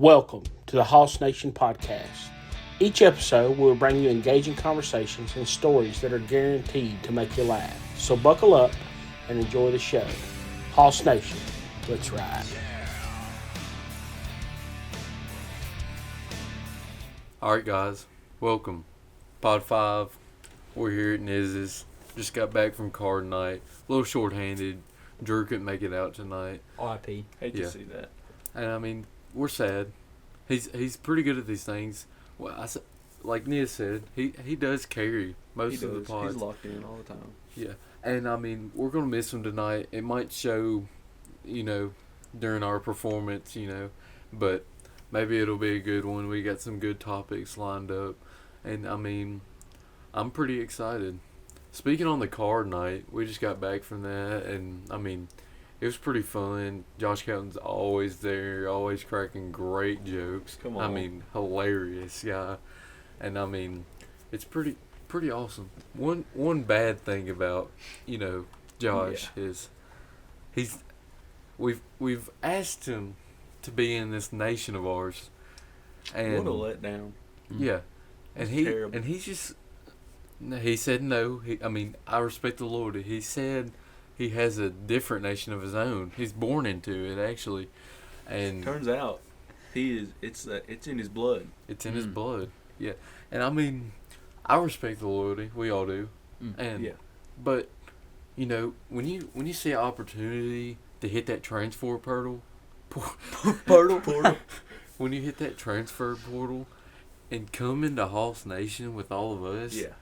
Welcome to the Hoss Nation podcast. Each episode will bring you engaging conversations and stories that are guaranteed to make you laugh. So buckle up and enjoy the show. Hoss Nation, let's ride. Alright guys, welcome. Pod 5, we're here at Niz's. Just got back from card night. A little short-handed. Drew couldn't make it out tonight. RIP. Hate to see that. And I mean, we're sad. He's pretty good at these things. Well, like Niz said, he does carry most of the pods. He's locked in all the time. Yeah, and I mean, we're gonna miss him tonight. It might show, during our performance, but maybe it'll be a good one. We got some good topics lined up, and I mean, I'm pretty excited. Speaking on the card night, we just got back from that, and I mean, it was pretty fun. Josh Kelton's always there, always cracking great jokes. Come on. I mean, hilarious guy. And I mean, it's pretty awesome. One bad thing about, Josh is we've asked him to be in this nation of ours. And what a letdown. Yeah. And Terrible. he said no. I respect the Lord. He said he has a different nation of his own. He's born into it, actually. And Turns out, it's in his blood. it's in his blood. Yeah. And I mean, I respect the loyalty. We all do. And Yeah. but when you see an opportunity to hit that transfer portal, Portal. when you hit that transfer portal and come into Hoss Nation with all of us, Yeah.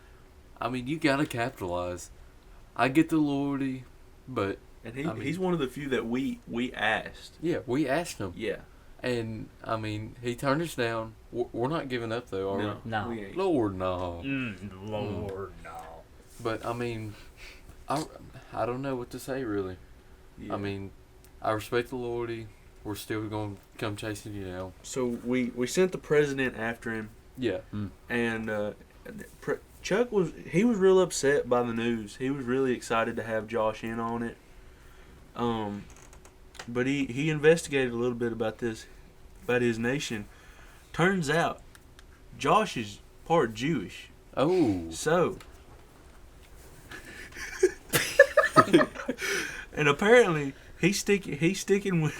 I mean, you gotta capitalize. I get the loyalty, but And he's one of the few that we asked. yeah, we asked him, Yeah. and I mean, he turned us down. We're not giving up though, are No. No. We ain't. we? Lord, no. Lord, no. But I mean, I don't know what to say really. Yeah. I mean, I respect the loyalty. We're still gonna come chasing you now. So we sent the president after him, Yeah. and Chuck was real upset by the news. He was really excited to have Josh in on it. But he investigated a little bit about his nation. Turns out, Josh is part Jewish. Oh. So, and apparently he's sticking with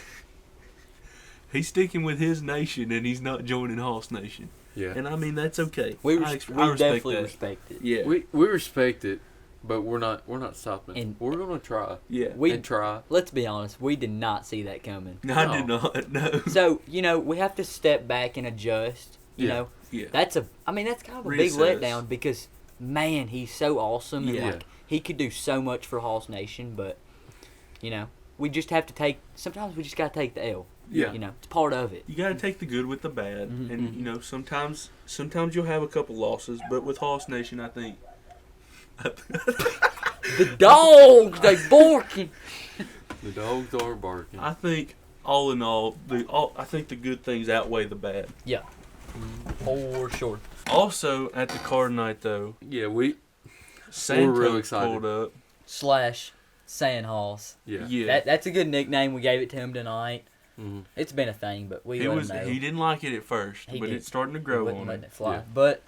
his nation, and he's not joining Hoss Nation. Yeah. And I mean, that's okay. We I respect definitely that. respect it. Yeah. We respect it, but we're not stopping. And- we're gonna try. Yeah. And try. Let's be honest, we did not see that coming. I did not. No. So, we have to step back and adjust. You Yeah. know, Yeah. that's kind of a big Reassess. letdown because, man, he's so awesome. Yeah. And, he could do so much for Hoss Nation, but, we just have to sometimes we just got to take the L. Yeah. It's part of it. You got to take the good with the bad, Mhm, and sometimes you'll have a couple losses, but with Hoss Nation, I think. The dogs, they barking. The dogs are barking. I think all in all, I think the good things outweigh the bad. Yeah. For sure. Also, at the card night though, Yeah, Santa real excited. pulled up. / Sandhouse. yeah. Yeah. That's a good nickname. We gave it to him tonight. Mhm. It's been a thing, but we He let him know. didn't like it at first, He but did. it's starting to We grow wasn't on letting him. it fly. Yeah. But,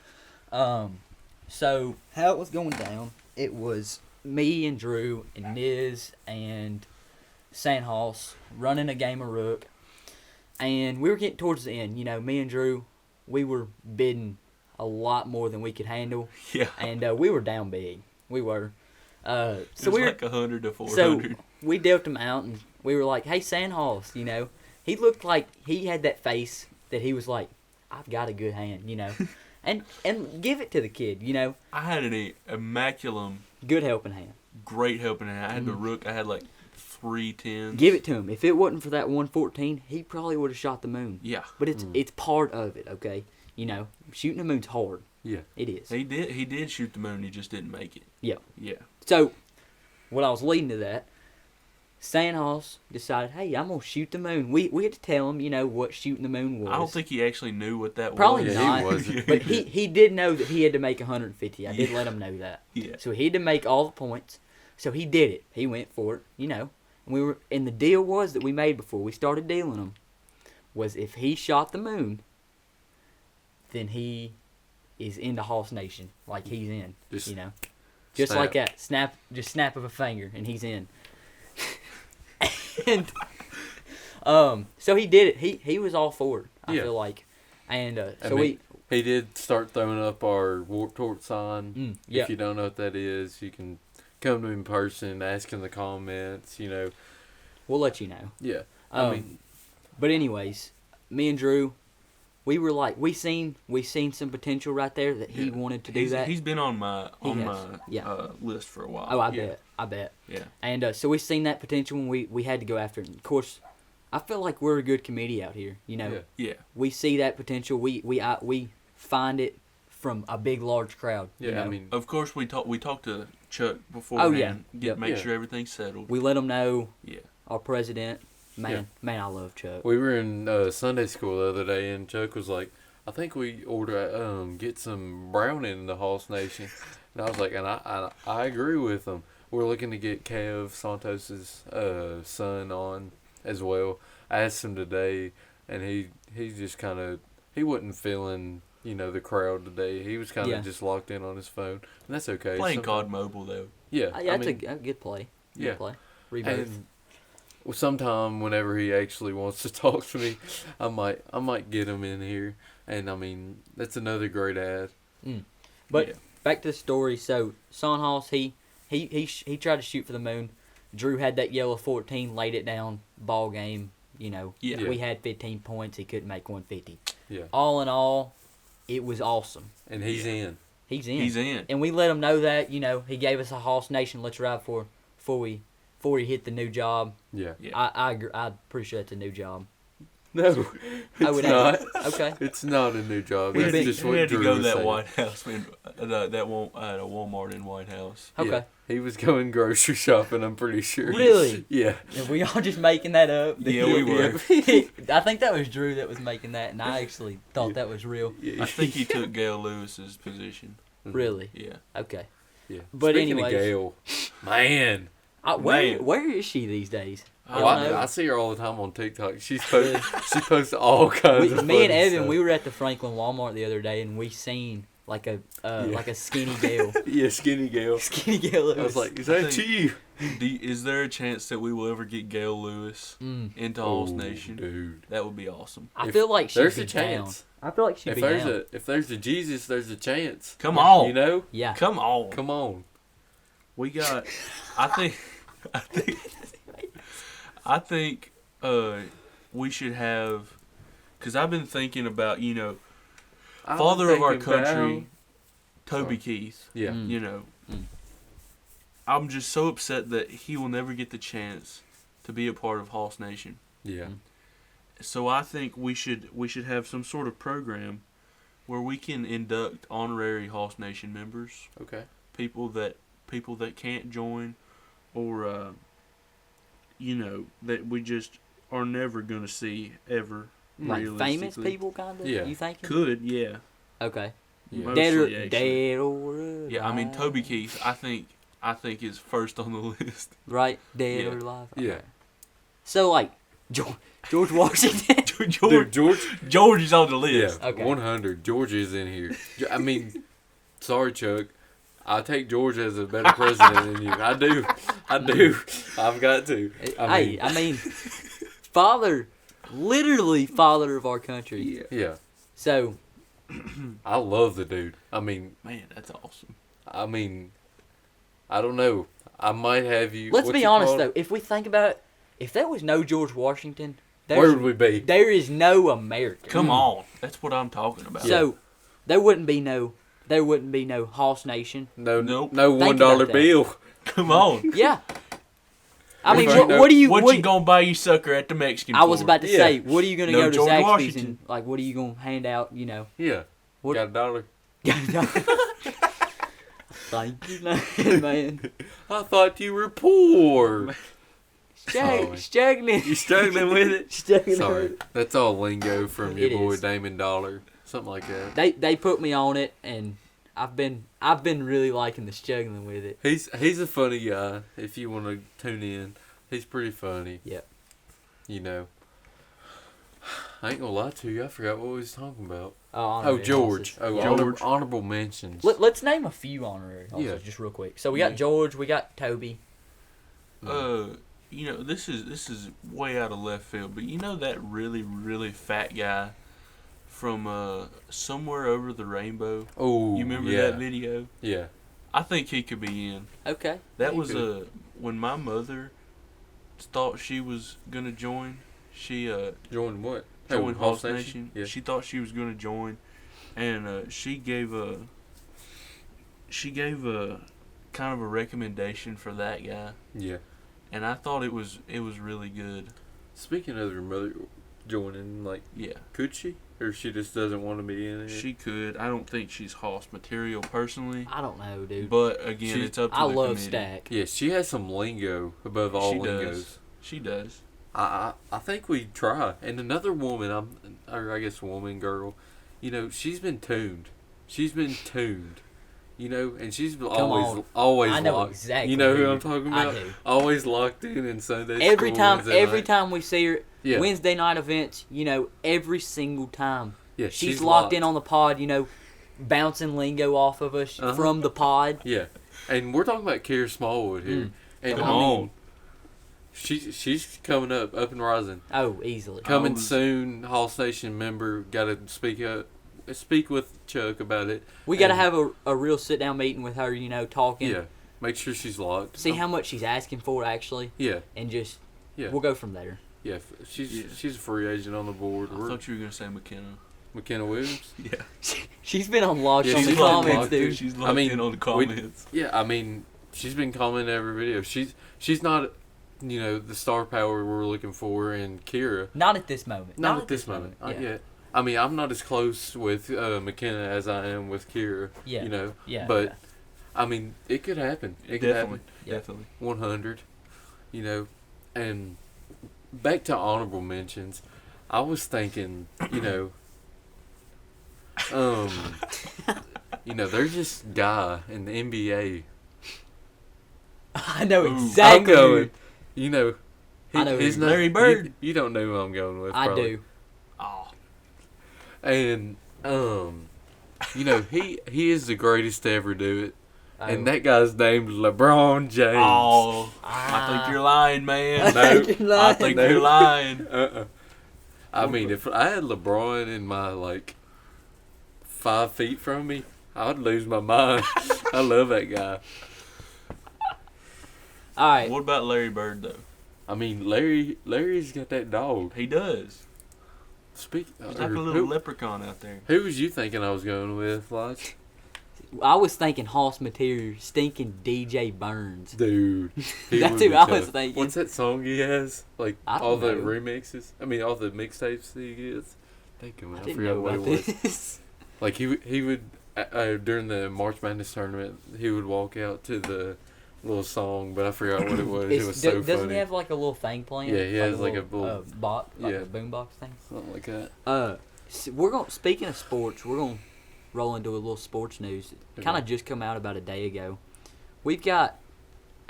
so how it was going down, it was me and Drew and Niz and Sandhouse running a game of Rook. And we were getting towards the end. Me and Drew, we were bidding a lot more than we could handle. Yeah. And we were down big. We were. So It was we were, like 100 to so 400. we dealt him out, and we were like, "Hey, Sandhouse, he looked like he had that face that he was like, I've got a good hand, and give it to the kid, I had an immaculate, good helping hand. great helping hand. I had the Rook. I had like 3 10s. Give it to him. If it wasn't for that 114, he probably would have shot the moon. Yeah. But it's part of it, okay? Shooting the moon's hard. Yeah. It is. He did shoot the moon. He just didn't make it. Yeah. Yeah. So, when I was leading to that, Sandhouse decided, hey, I'm going to shoot the moon. We had to tell him, what shooting the moon was. I don't think he actually knew what that Probably was. Yeah, not. he wasn't. But he did know that he had to make 150. I did Yeah. let him know that. Yeah. So he had to make all the points. So he did it. He went for it, And the deal was that we made before we started dealing them. was if he shot the moon, then he is into Hoss Nation. Like, he's in, Just you know. Just snap. like that. Snap of a finger, and he's in. And so he did it. He was all for it, I Yeah. feel like. And I so mean, he did start throwing up our Warped Tour sign. yeah. If you don't know what that is, you can come to him in person, ask in the comments, you know. We'll let you know. Yeah. But anyways, me and Drew, we were like, we seen some potential right there that he wanted to do that. He's been on my Yeah. list for a while. Oh, I bet. Yeah. And so we seen that potential when we had to go after it. And of course, I feel like we're a good committee out here. You know, Yeah. we see that potential. We find it from a big, large crowd. Yeah, you know? I mean, Of course, we talked to Chuck beforehand. Yep. Make Yeah. sure everything's settled. we let them know. Yeah. Our president, man, I love Chuck. we were in Sunday school the other day, and Chuck was like, I think we order get some brownie in the Hoss Nation. And I was like, and I agree with him. We're looking to get Kev Santos's son on as well. I asked him today, and he just kind of, he wasn't feeling, you know, the crowd today. He was kind of just locked in on his phone, and that's okay. Playing COD Mobile though. Yeah, That's a good play. Good Yeah. play. Rebirth. And sometime whenever he actually wants to talk to me, I might get him in here. And I mean, that's another great ad. But Yeah. back to the story. So Sonhouse, he tried to shoot for the moon. Drew had that yellow 14, laid it down. Ball game. You know, Yeah. we had 15 points. He couldn't make 150. Yeah, All in all, it was awesome. and he's in. He's in. He's in. And we let him know that, you know, he gave us a Hoss Nation let's ride for before he hit the new job. Yeah. Yeah. I agree. I'm pretty sure it's a new job. No, Oh, it's it not. ain't? Okay. It's not a new job. We That's had, just we what had to Drew go to was that saying. White House. That won't at a Walmart in White House. Okay. Yeah, he was going grocery shopping, I'm pretty sure. Really? Yeah. And we all just making that up. Yeah, we were. I think that was Drew that was making that, and I actually thought that was real. Yeah. I think he took Gail Lewis's position. Really? Yeah. Okay. Yeah. But Speaking anyways, of Gail, man. Man. Where is she these days? Oh, Y'all know? I see her all the time on TikTok. She posts all kinds of Me and funny Evan, stuff. we were at the Franklin Walmart the other day, and we seen like a skinny Gail. Yeah, skinny Gail. Skinny Gail. I was like, is I that think- you? Is there a chance that we will ever get Gail Lewis into Hoss Nation? Dude. That would be awesome. I If feel like she'd There's be a chance. down. I feel like she'd If be there's down. if there's a Jesus, there's a chance. Come on. You know? Yeah. Come on. Come on. We got. I think we should have. Because I've been thinking about, you know, father of our country, Toby Keith. Yeah. You know, I'm just so upset that he will never get the chance to be a part of Hoss Nation. Yeah. So I think we should have some sort of program where we can induct honorary Hoss Nation members, Okay. people that can't join, or you know, that we just are never gonna see ever. Like famous realistically. people, kind of. Yeah. You thinking? Could, yeah. Okay. Yeah. Dead Mostly, or actually. dead or Yeah, I mean alive. Toby Keith, I think is first on the list. Right, dead Yeah. or alive. Yeah. Okay. So like George Washington. Dude, George is on the list. Yeah, Okay. 100. George is in here. I mean, sorry, Chuck. I take George as a better president than you. I do. I've got to. I mean, literally father of our country. Yeah. So I love the dude. I mean, Man, that's awesome. I don't know. I might have you. let's what be you honest call it? though. If we think about it, if there was no George Washington, Where would we be? there is no America. Come on, that's what I'm talking about. So there wouldn't be no Hoss Nation. No, Nope. no Think $1 about that. bill. Come on. Yeah. I mean, Right. what do you? What you gonna buy you sucker at the Mexican? I was store? about to Yeah. say, what are you gonna No go to George Zaxby's Washington. and like, what are you gonna hand out? You know, Yeah. What- Got $1. thank you, man. I thought you were poor. Struggling. You struggling with it? Struggling. Sorry. That's all lingo from your It boy is. Damon Dollar. Something like that. They put me on it, and I've been really liking the struggling with it. He's a funny guy. If you want to tune in, he's pretty funny. Yep. You know. I ain't gonna lie to you. I forgot what we was talking about. Honorary George. losses. George. Honorable mentions. Let's name a few honorary losses, Yeah. just real quick. So we got George, we got Toby. You know, this is way out of left field, but you know that really, really fat guy from Somewhere Over the Rainbow? Oh, You remember yeah. that video? Yeah. I think he could be in. Okay. That He was could. when my mother thought she was gonna join. She Join what? joined Hall Hoss Nation. Yeah. She thought she was gonna join, and she gave a kind of a recommendation for that guy, Yeah. and I thought it was really good. Speaking of your mother joining, like, Yeah, could she? Or she just doesn't want to be in it? she could. I don't think she's Hoss material personally, I don't know, dude. but again, it's up to I the love committee. Stack. Yeah, she has some lingo above all She lingos. does. She does. I think we try. And another woman, or I guess woman, girl, you know, she's been tuned. You know, and she's on. always I know locked. exactly You know who who I'm talking I about? do. Always locked in Sunday Every school, time, Wednesday every night. time we see her, Yeah. Wednesday night events, you know, every single time. Yeah, She's locked in on the pod, you know, bouncing lingo off of us from the pod. Yeah, and we're talking about Kara Smallwood here. And Come I mean, on. she's coming up and rising. Oh, easily. Coming was- soon, Hall Station member. Got to speak with Chuck about it. We got to And- have a real sit down meeting with her, you know, talking. Yeah, make sure she's locked. See how much she's asking for, actually, Yeah, and just yeah, we'll go from there. yeah. She's Yeah. she's a free agent on the board. I thought you were gonna say McKenna. McKenna Williams. Yeah, She's been unlocked Yeah, on the she's comments, locked, dude. She's I locked mean, in on the comments. Yeah, I mean, she's been commenting every video. She's not, you know, the star power we're looking for in Kira. Not at this moment. Not at this moment. Not Yeah. yet. I mean, I'm not as close with McKenna as I am with Kira. Yeah. You know. Yeah. But yeah. I mean, it could happen. It could Definitely, happen. Yeah. definitely. 100. You know, and back to honorable mentions. I was thinking, you know, you know, there's this guy in the NBA. I know Ooh. exactly. I'm going. You know, I know his who- name- Larry Bird. You don't know who I'm going with. I probably. do. Oh, And you know, he is the greatest to ever do it. Oh. And that guy's named LeBron James. oh! I think you're lying, man. No. I think you're lying. I think you're lying. I mean, if I had LeBron in my, like, 5 feet from me, I'd lose my mind. I love that guy. All right. What about Larry Bird though? I mean, Larry's got that dog. He does. Speak. He's like a little leprechaun out there. Who was you thinking I was going with, Lodge? I was thinking Hoss material, stinking DJ Burns. Dude. he That's would who be I was tough. thinking. What's that song he has? Like, I don't all the know. remixes? I mean, all the mixtapes that he gets? Thank you, I man. I didn't forgot know what it about was. this. Like, he would during the March Madness tournament, he would walk out to the little song, but I forgot what it was. It was so Doesn't funny. he have like a little thing playing? Yeah, he has like a little- box, like yeah. a boombox thing. Something like that. We're going. Speaking of sports, we're going to roll into a little sports news. Okay. Kind of just come out about a day ago. We've got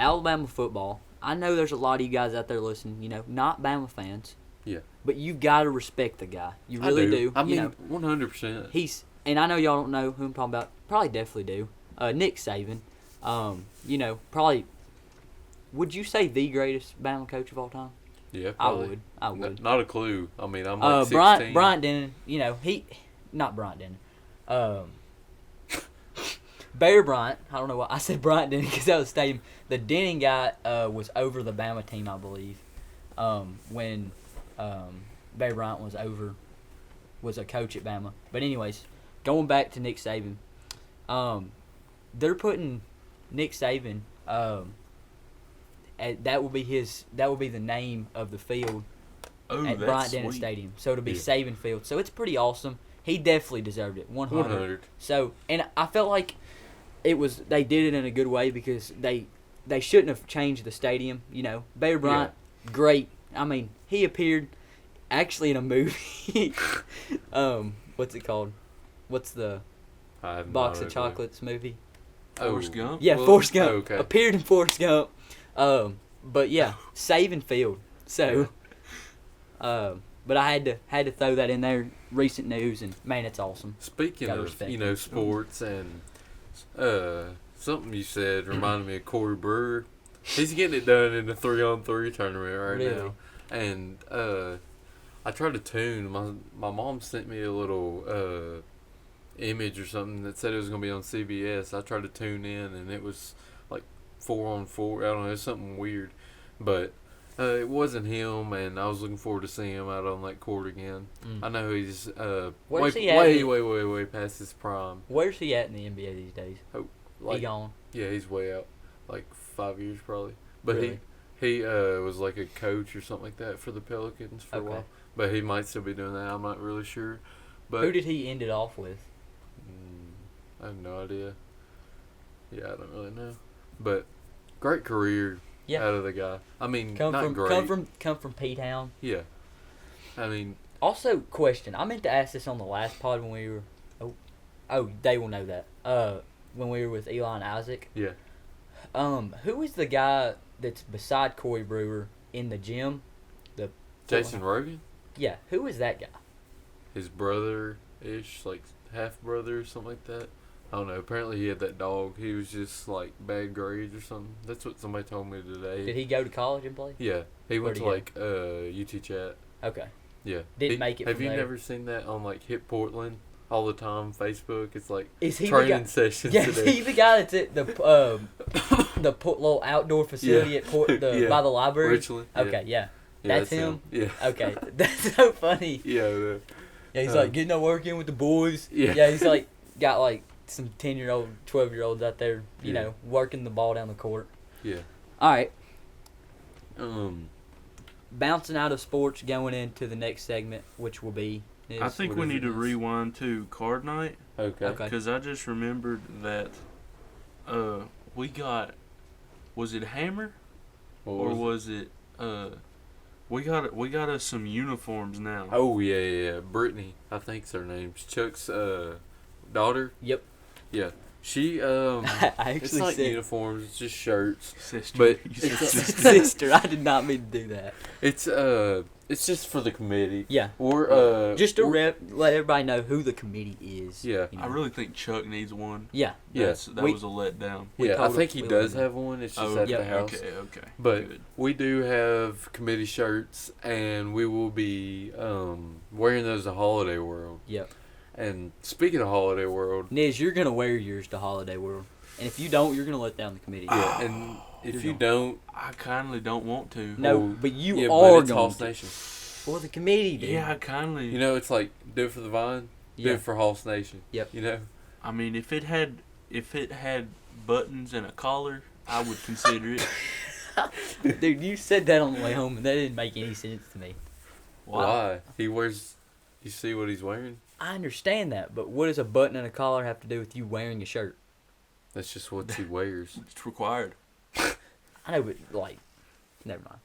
Alabama football. I know there's a lot of you guys out there listening. You know, not Bama fans. Yeah. But you've got to respect the guy. You really do. I You mean, know, 100%. and I know y'all don't know who I'm talking about. Probably definitely do. Nick Saban. You know, probably. Would you say the greatest Bama coach of all time? Yeah, I probably. would. I would. Not a clue. I mean, I'm like 16. Bryant Dennon. You know, not Bryant Dennon. Bear Bryant. I don't know why I said Bryant Dennon because that was stadium. The Dennon guy was over the Bama team, I believe, when Bear Bryant was a coach at Bama. But anyways, going back to Nick Saban, they're putting Nick Saban. That will be the name of the field Oh, at that's Bryant Dennon sweet. Stadium. So it'll be Yeah. Saban Field. So it's pretty awesome. He definitely deserved it. 100. 100. So, and I felt like they did it in a good way because they shouldn't have changed the stadium. You know, Bear Bryant, great. I mean, he appeared actually in a movie. What's it called? What's the I have box no of clue. chocolates movie? Forrest Gump? Yeah, Well, Forrest Gump. okay. Appeared in Forrest Gump. But yeah, Saban Field. So, but But I had to throw that in there. Recent news, and man, it's awesome. Speaking Gotta of respect sports and something you said reminded me of Corey Brewer. He's getting it done in the 3-on-3 tournament right Really? now, and I tried to tune. My mom sent me a little image or something that said it was gonna be on CBS. I tried to tune in, and it was like 4-on-4. I don't know, it was something weird, but it wasn't him, and I was looking forward to seeing him out on that court again. I know he's Where's he at way past his prime. Where's he at in the NBA these days? Like, he gone? Yeah, he's way out, like 5 years probably. But Really? he was like a coach or something like that for the Pelicans for a while. But he might still be doing that. I'm not really sure. But Who did he end it off with? I have no idea. Yeah, I don't really know. But great career out of the guy. I mean, not great. Come from P-Town. Yeah. I mean. Also, question. I meant to ask this on the last pod when we were. Oh, they will know that. When we were with Eli and Isaac. Yeah. Who is the guy that's beside Corey Brewer in the gym? Jason Rogan? Yeah. Who is that guy? His brother-ish, like half brother or something like that. I don't know. Apparently he had that dog. He was just like bad grades or something. That's what somebody told me today. Did he go to college and play? Yeah. He went to Where'd UT Chat. Okay. Yeah. Didn't make it Have from you there. never seen that on like Hit Portland all the time, Facebook? It's like Is he training sessions. Yeah, is he the guy that's at the little outdoor facility at by the library? Richland. Okay, yeah. That's him? Yeah. Okay. That's so funny. Yeah. Yeah, he's like getting to work in with the boys. Yeah. He's like got like some 10-year-old, 12-year-olds out there, you know, working the ball down the court. Yeah. All right. Bouncing out of sports, going into the next segment, which will be. I think we need to rewind to card night. Okay. Because I just remembered that we got, was it Hammer? Was it we got us some uniforms now. Oh yeah. Brittany, I think's her name. Chuck's daughter. Yep. Yeah. She I actually it's not said uniforms, it's just shirts. Sister. But sister, I did not mean to do that. It's just for the committee. Yeah. Or just to let everybody know who the committee is. Yeah. I really think Chuck needs one. Yeah. That was a letdown. Yeah, I think he does have one. It's just at the house. Okay. But good. we do have committee shirts, and we will be wearing those to Holiday World. Yep. And speaking of Holiday World, Niz, you're gonna wear yours to Holiday World, and if you don't, you're gonna let down the committee. Yeah, and if you don't, I kindly don't want to. No, but you but are it's going Hoss to. Nation. Well, the committee, dude. Yeah, I kindly. You know, it's like do it for the Vine, do it for Hoss Nation. Yep. You know. I mean, if it had buttons and a collar, I would consider it. Dude, you said that on the way home, and that didn't make any sense to me. Why? He wears. You see what he's wearing? I understand that, but what does a button and a collar have to do with you wearing a shirt? That's just what he wears. It's required. I know, but never mind.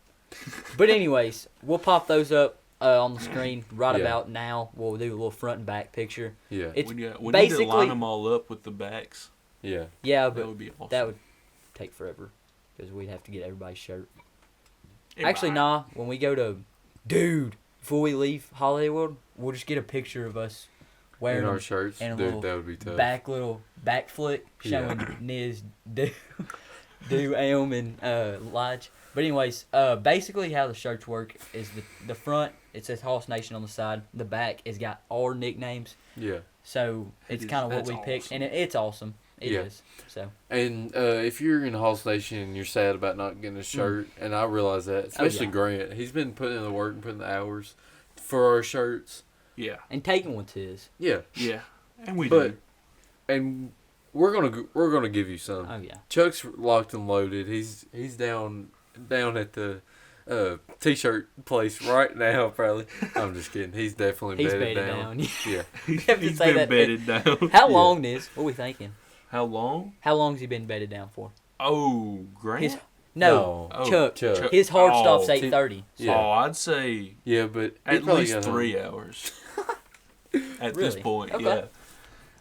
But anyways, we'll pop those up on the screen right about now. We'll do a little front and back picture. Yeah. It's we need basically to line them all up with the backs. Yeah. Yeah, That but would be awesome. that would take forever because we'd have to get everybody's shirt. Hey, Actually, bye. nah. When we go to, before we leave Holiday World, we'll just get a picture of us wearing in our them shirts. and a Dude, little that would be tough. little back flick showing Niz, Elm, and Lodge. But anyways, basically how the shirts work is the front, it says Hoss Nation on the side. The back has got our nicknames. Yeah. So it's kind of what we picked, and it's awesome. It is. So. And if you're in Hoss Nation and you're sad about not getting a shirt, and I realize that, especially Grant, he's been putting in the work and putting the hours for our shirts. Yeah. And taking one's his. Yeah. Yeah. And we do. And we're gonna give you some. Oh yeah. Chuck's locked and loaded. He's down at the t-shirt place right now. Probably. I'm just kidding. He's definitely bedded down. Yeah. You have to He's say been that. bedded down. How long is? What are we thinking? How long? How long has he been bedded down for? Oh, Grant? No, Oh, Chuck. His hard stop's Oh. 8:30. Yeah. Oh, I'd say Yeah, but he at probably least got 3 hours. At this Really? point, Okay. yeah.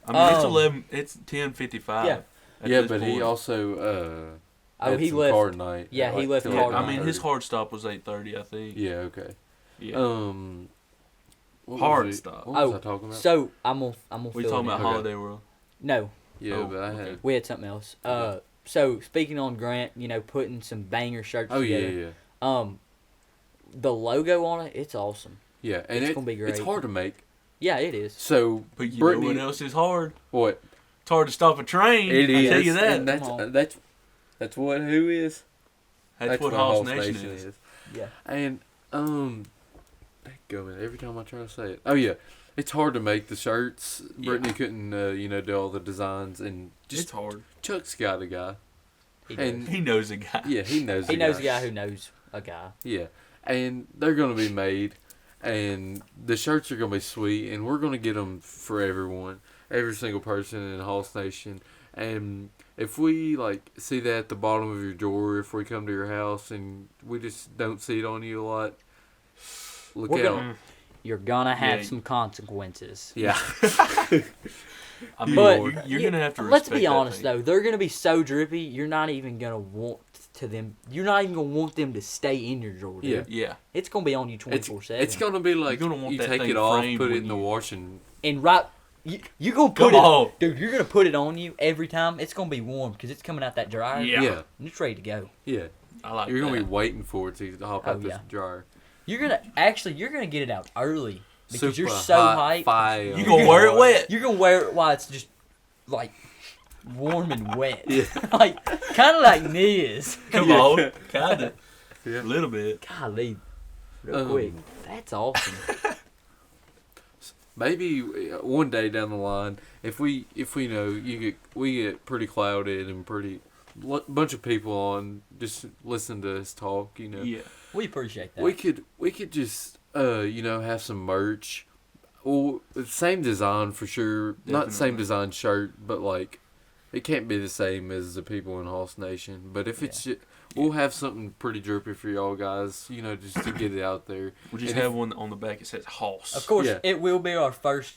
I mean, it's 11. It's 10:55. Yeah. Yeah, but he also had he some left. card night. Yeah, at he left till card I night. mean, his hard stop was 8:30. I think. Yeah. Okay. Yeah. Hard stop. What was I talking about? So I'm gonna We fill talking it about in. Okay. Holiday World. No, Yeah, Oh, but I okay. had. we had something else. Okay. So speaking on Grant, putting some banger shirts Oh yeah, together. yeah, The logo on it, it's awesome. yeah. And It's gonna be It's great. hard to make. Yeah, it is. So But you Brittany, know what else is hard? what? It's hard to stop a train. It I is. tell you that. And that's what who is. That's what Hoss Nation is. Yeah. And go every time I try to say it. Oh yeah, it's hard to make the shirts. Yeah. Brittany couldn't do all the designs, and It's just hard. Chuck's got a guy. He And- knows. He knows a guy. Yeah, he knows. He knows a guy who knows a guy. Yeah, and they're gonna be made, and the shirts are gonna be sweet, and we're gonna get them for everyone, every single person in Hoss Nation. And if we see that at the bottom of your drawer, if we come to your house and we just don't see it on you a lot, look We're out. gonna- You're gonna have Yeah. some consequences. Yeah. I mean, But you're gonna have to. Let's respect be that honest thing. though, they're gonna be so drippy. You're not even gonna want them. You're not even gonna want them to stay in your drawer. Dude. Yeah. Yeah. It's gonna be on you It's 24/7. it's gonna be like You're gonna want you that take thing it off, framed put it when in the you- washing. and you gonna Come put it. on. Dude, you're gonna put it on you every time. It's gonna be warm because it's coming out that dryer. Yeah. Yeah, And it's ready to go. yeah. I like You're gonna that. be waiting for it to hop out Oh, this yeah. dryer. You're gonna get it out early because you're Super so hot hyped. fire. You gonna wear it wet? You're gonna wear it while it's just like warm and wet. Yeah. Like kind of like Niz. Come Yeah. on, kinda. Yeah. A little bit. Golly, real Um, quick. That's awesome. Maybe one day down the line, if we know we get pretty clouded and pretty bunch of people on just listen to us talk, Yeah. We appreciate that. we could just have some merch. Well, the same design for sure, not the same Definitely. design shirt, but it can't be the same as the people in Hoss Nation. But if it's we'll have something pretty drippy for y'all guys, just to get it out there. We'll just And have one on the back that says Hoss. Of course, Yeah. it will be our first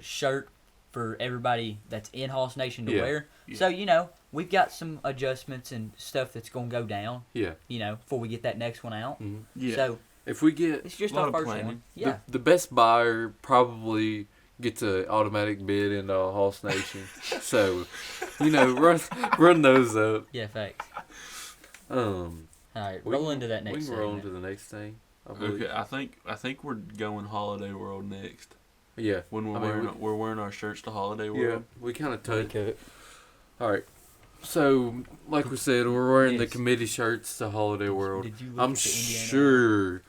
shirt for everybody that's in Hoss Nation to Yeah. wear. Yeah. So, we've got some adjustments and stuff that's going to go down, Yeah. before we get that next one out. hmm Yeah. So, If we get it's just Lot our of first planning. one. Yeah. the best buyer probably gets an automatic bid into Hoss Nation. So, run those up. Yeah, facts. All All right, roll into that next We can roll segment. into the next thing. I believe. Okay, I think we're going Holiday World next. Yeah. When we're I mean, wearing our shirts to Holiday Yeah. World. We kind of Really touched. cool. All right. So, like we said, we're wearing the Yes. committee shirts to Holiday World. Did you look I'm at the Indiana? sure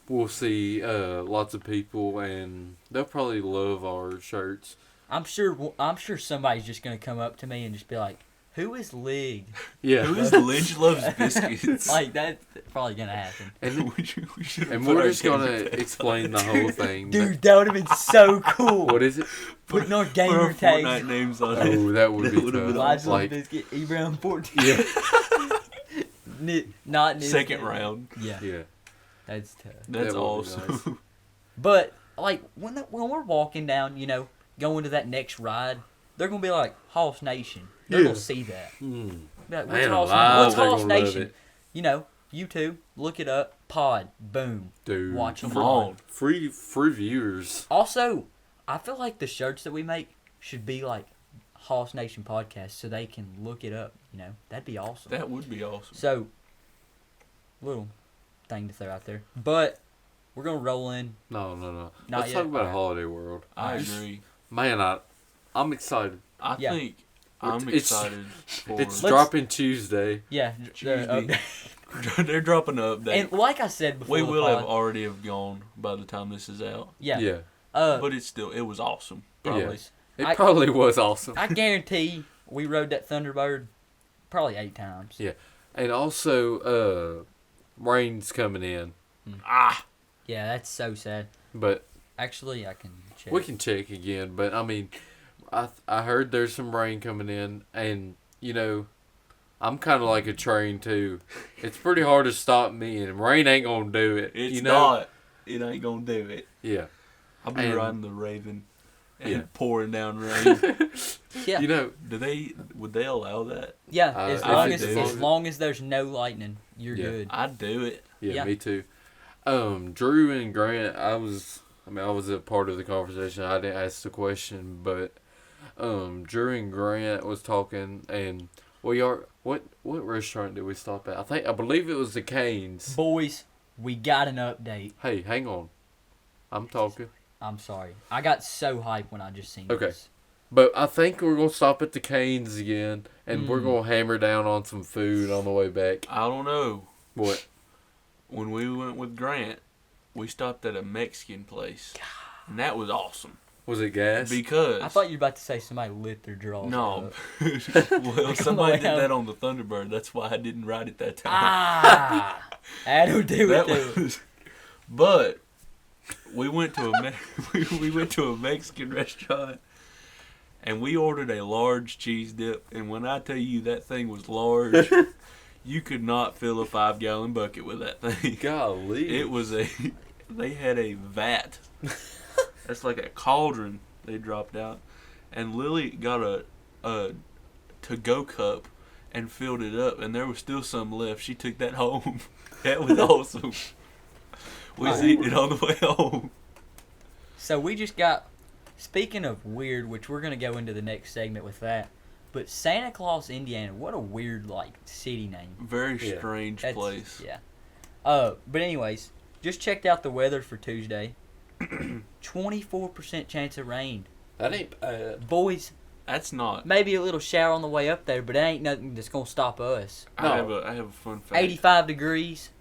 we'll see lots of people, and they'll probably love our shirts. I'm sure somebody's just gonna come up to me and just be like, "Who is Lig?" Yeah. Who is Lynch Loves Biscuits? Like that's probably gonna happen. And we should've and put we're our just gonna gamer tags explain on the whole thing. Dude, that would have been so cool. What is it? Putting our Put gamer our tags. Fortnite names on it. Oh, that would That be would've been tough. Lives on Like, Biscuit, E Brown 14. yeah, Not Niz. Second round. Yeah, yeah. that's tough. That's That would be awesome. But like when we're walking down, going to that next ride, they're gonna be like Hoss Nation. They're Yeah. gonna see that. Hmm. Be like, Man Hoss alive, What's they're Hoss gonna love Nation? it. YouTube, look it up. Pod, boom, Dude. watch them Come all. on. Free viewers. Also, I feel like the shirts that we make should be like Hoss Nation podcast, so they can look it up. That'd be awesome. That would be awesome. So, little thing to throw out there, but we're gonna roll in. No. Not Let's yet. talk about Alright. Holiday World. I Alright. agree. Man, I'm excited. I Yeah. think I'm It's- excited for. It's Let's- dropping Tuesday. Yeah, Tuesday. They're dropping an update. and like I said before, We the will pod, have already have gone by the time this is out. Yeah. Yeah. But it was awesome. Probably. Anyways, It I- probably was awesome. I guarantee we rode that Thunderbird probably 8 times. Yeah. And also, rain's coming in. Ah, Yeah, that's so sad. But Actually, I can check. we can check again. But, I mean, I heard there's some rain coming in. And, I'm kind of like a train, too. It's pretty hard to stop me. And rain ain't going to do it. it's not. It ain't gonna do it. Yeah. I'll be And- riding the Raven and Yeah. pouring down rain. Yeah, Would they allow that? yeah. I think As so. long as there's no lightning, you're Yeah. good. I'd do it. Yeah, Yeah. me too. Drew and Grant, I was I mean, I was a part of the conversation. I didn't ask the question, but Drew and Grant was talking, and what restaurant did we stop at? I believe it was the Canes. Boys, we got an update. Hey, hang on. I'm talking. I'm sorry. I got so hyped when I just seen this. But I think we're going to stop at the Canes again, and we're going to hammer down on some food on the way back. I don't know. What? When we went with Grant, we stopped at a Mexican place. And that was awesome. Was it gas? Because... I thought you were about to say somebody lit their drawers. No. Up. Well, somebody did that on the Thunderbird. That's why I didn't ride it that time. That'll do it too. But we went to a Mexican restaurant, and we ordered a large cheese dip. And when I tell you that thing was large, you could not fill a 5-gallon bucket with that thing. Golly. It was they had a vat. That's like a cauldron they dropped out. And Lily got a to-go cup and filled it up, and there was still some left. She took that home. That was awesome. We was eating it on the way home. So we just got, speaking of weird, which we're going to go into the next segment with that, but Santa Claus, Indiana, what a weird, city name. Very strange place. Yeah. But anyways, just checked out the weather for Tuesday. 24% chance of rain. That ain't bad. Boys, that's not. Maybe a little shower on the way up there, but it ain't nothing that's going to stop us. No. I have a fun fact. 85 degrees.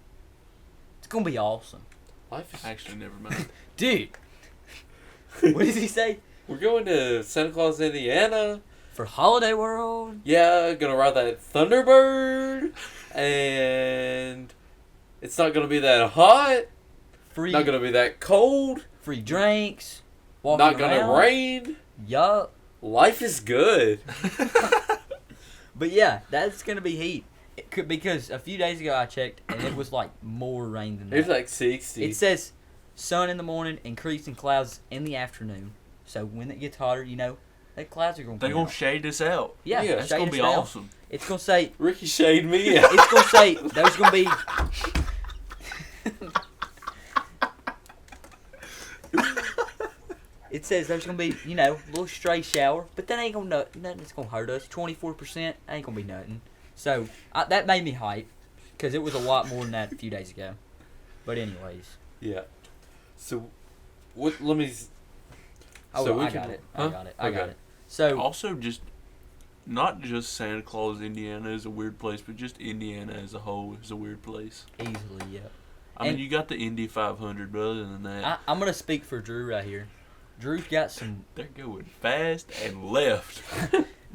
It's going to be awesome. Life is... Actually, never mind. Dude. What does he say? We're going to Santa Claus, Indiana. For Holiday World. Yeah, gonna ride that Thunderbird. And it's not gonna be that hot. Free. Not gonna be that cold. Free drinks. Not gonna rain. Yup. Life is good. But yeah, that's gonna be heat. Because a few days ago I checked and it was more rain than that. It was 60. It says sun in the morning, increasing clouds in the afternoon. So when it gets hotter, the clouds are gonna. They're gonna shade us out. Yeah, that's gonna be awesome. It's gonna say Ricky shade me out. It's gonna say there's gonna be. It says there's gonna be, a little stray shower, but that ain't gonna nothing that's gonna hurt us. 24% ain't gonna be nothing. So that made me hype, because it was a lot more than that a few days ago. But anyways. Yeah. So, what? Let me. Oh, so I got it. So also, not just Santa Claus, Indiana is a weird place, but just Indiana as a whole is a weird place. Easily, yeah. I mean, you got the Indy 500, but other than that, I'm gonna speak for Drew right here. Drew's got some. They're going fast and left.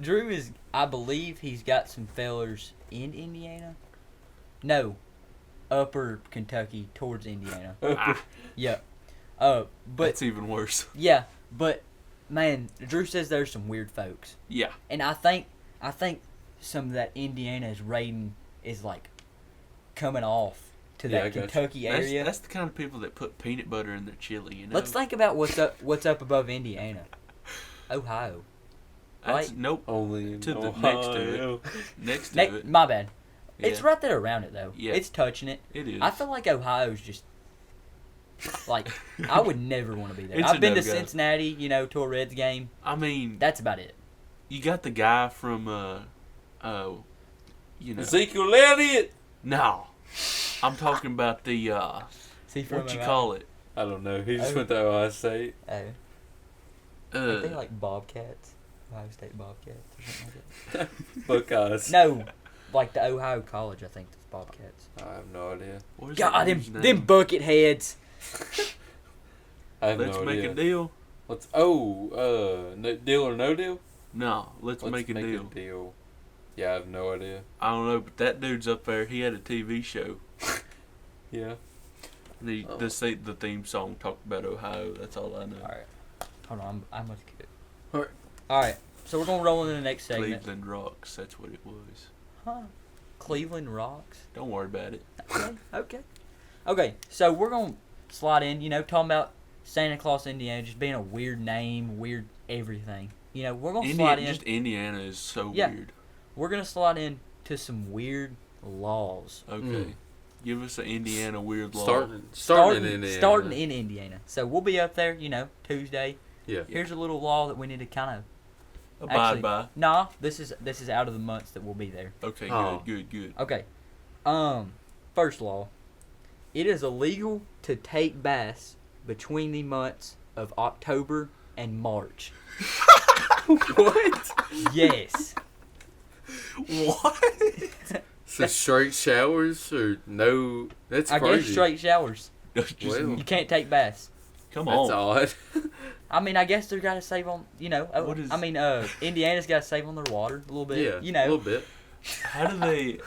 Drew is, I believe, he's got some fellers in Indiana. No, upper Kentucky towards Indiana. Yeah. But that's even worse. Yeah, but man, Drew says there's some weird folks. Yeah. And I think some of that Indiana's rating is coming off to that Kentucky area. That's the kind of people that put peanut butter in their chili, Let's think about what's up above Indiana. Ohio. Right? Nope. Only to the Ohio. next to it. My bad. Yeah. It's right there around it though. Yeah. It's touching it. It is. I feel like Ohio's just I would never want to be there. It's I've been to no-go. Cincinnati, to a Reds game. I mean, that's about it. You got the guy from Ezekiel Elliott. No. I'm talking about the what you call it? I don't know. He just went to Ohio State. I think Bobcats. Ohio State Bobcats or something like that. Buckeyes. No, the Ohio College, I think that's Bobcats. I have no idea. God, them bucket heads. I have Let's no make idea. a deal. Deal or no deal? No, let's make a deal. Yeah, I have no idea. I don't know, but that dude's up there. He had a TV show. Yeah. The theme song talked about Ohio. That's all I know. All right. Hold on, I'm gonna get it. All right. So we're gonna roll into the next segment. Cleveland Rocks. That's what it was. Huh? Cleveland Rocks. Don't worry about it. Okay. So we're gonna slide in. Talking about Santa Claus, Indiana, just being a weird name, weird everything. We're gonna slide in. Just Indiana is so weird. We're gonna slide in to some weird laws. Okay. Give us an Indiana weird law. Starting in Indiana. Starting in Indiana. So we'll be up there, Tuesday. Yeah. Here's a little law that we need to kind of Abide by. Nah, this is out of the months that we'll be there. Okay, Oh. good. Okay. First law. It is illegal to take baths between the months of October and March. What? Yes. What? So straight showers or no? That's I crazy. guess straight showers. Just- Well, You can't take baths. come That's on. odd. I mean, I guess they're got to save on, What is- Indiana's got to save on their water a little bit. Yeah, a little bit. How do they?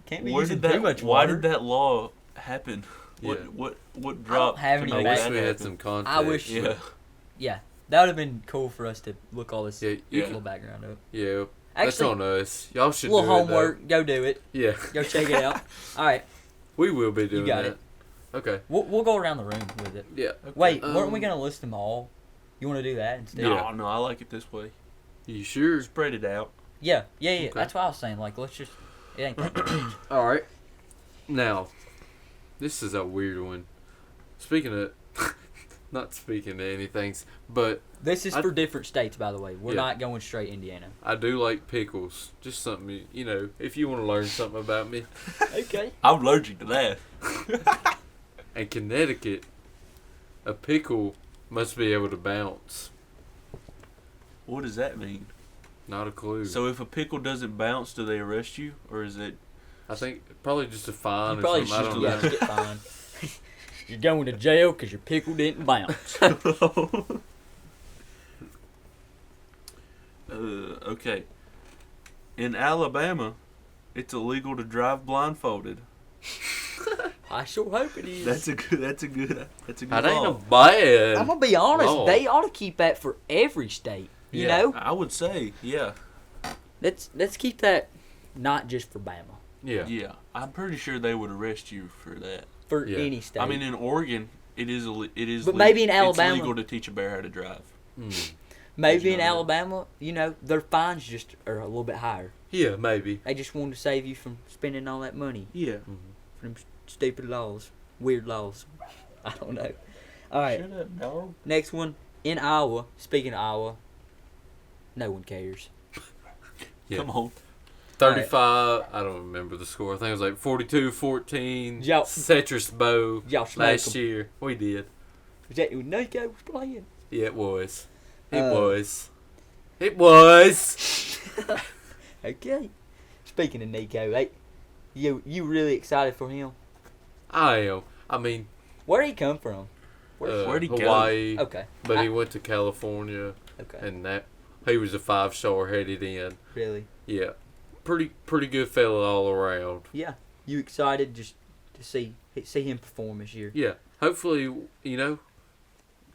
Can't be Where using did that? too much Why water. did that law happen? Yeah. What dropped? have to any I make wish that we had happen? some context. I wish- Yeah. Yeah, that would have been cool for us to look all this Yeah, Yeah. little background up. Yeah, that's Actually, on us. Y'all should a little do it, homework. Go do it. though. Yeah, Go check it out. All right, we will be doing got that. it. Okay. we'll go around the room with it. Yeah. Wait, weren't we Um, gonna list them all? You want to do that instead? Yeah. No, I like it this way. You sure? Spread it out. Yeah. Okay. That's what I was saying. Like, let's just. It ain't that much. All right. Now, this is a weird one. Speaking of, not speaking to anything, but This is I- for different states, by the way. We're Yeah. not going straight Indiana. I do like pickles. Just something, if you want to learn something about me. Okay. I'm allergic to that. In Connecticut, a pickle must be able to bounce. What does that mean? Not a clue. So if a pickle doesn't bounce, do they arrest you, or is it? I think probably just a fine You or probably something. I should don't know. get fined. You're going to jail because your pickle didn't bounce. Okay. In Alabama, it's illegal to drive blindfolded. I sure hope it is. That's a good That ain't law. a bad. I'm gonna be honest. law. They ought to keep that for every state. You Yeah. know, I would say, yeah. let's keep that not just for Bama, Yeah. Yeah. I'm pretty sure they would arrest you for that. for Yeah. any state. I mean, in Oregon, it is But maybe in it's Alabama- legal to teach a bear how to drive. Mm. maybe you in know that. Alabama, their fines just are a little bit higher. Yeah, maybe. They just wanted to save you from spending all that money Yeah. for them stupid laws, weird laws. I don't know. All right, Shut up, dog. next one in Iowa. Speaking of Iowa, no one cares. Yeah. Come on. 35. I don't remember the score. I think it was like 42-14. Y'all- Citrus Bow Y'all smoke last 'em. year. We did. Was that when Nico was playing? Yeah, it was. It Uh, was. It was. Okay. Speaking of Nico, you really excited for him? I am. I mean, Where'd he come from? Where'd he go? Hawaii. Okay. But he went to California, Okay. and that he was a 5-star headed in. Really? Yeah, pretty good fella all around. Yeah. You excited just to see him perform this year? Yeah, hopefully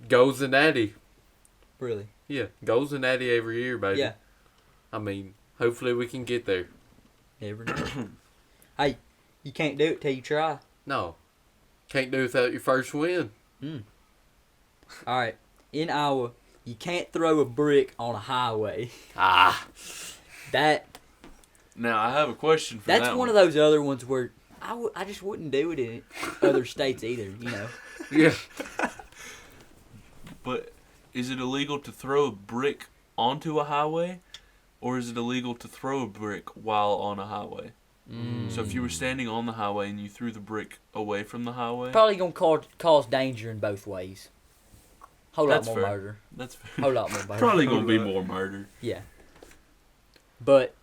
goes and natty. Really? Yeah, goes and natty every year, baby. Yeah. I mean, hopefully we can get there. Never know. Hey, you can't do it till you try. No, can't do without your first win. All right. In Iowa, you can't throw a brick on a highway. Ah, Now I have a question for That's that one of those other ones where I just wouldn't do it in other states either. yeah. But is it illegal to throw a brick onto a highway, or is it illegal to throw a brick while on a highway? So if you were standing on the highway and you threw the brick away from the highway, Probably gonna cause danger in both ways. Whole lot That's more fair. murder. that's Whole lot more murder. probably gonna be more murder. Yeah. But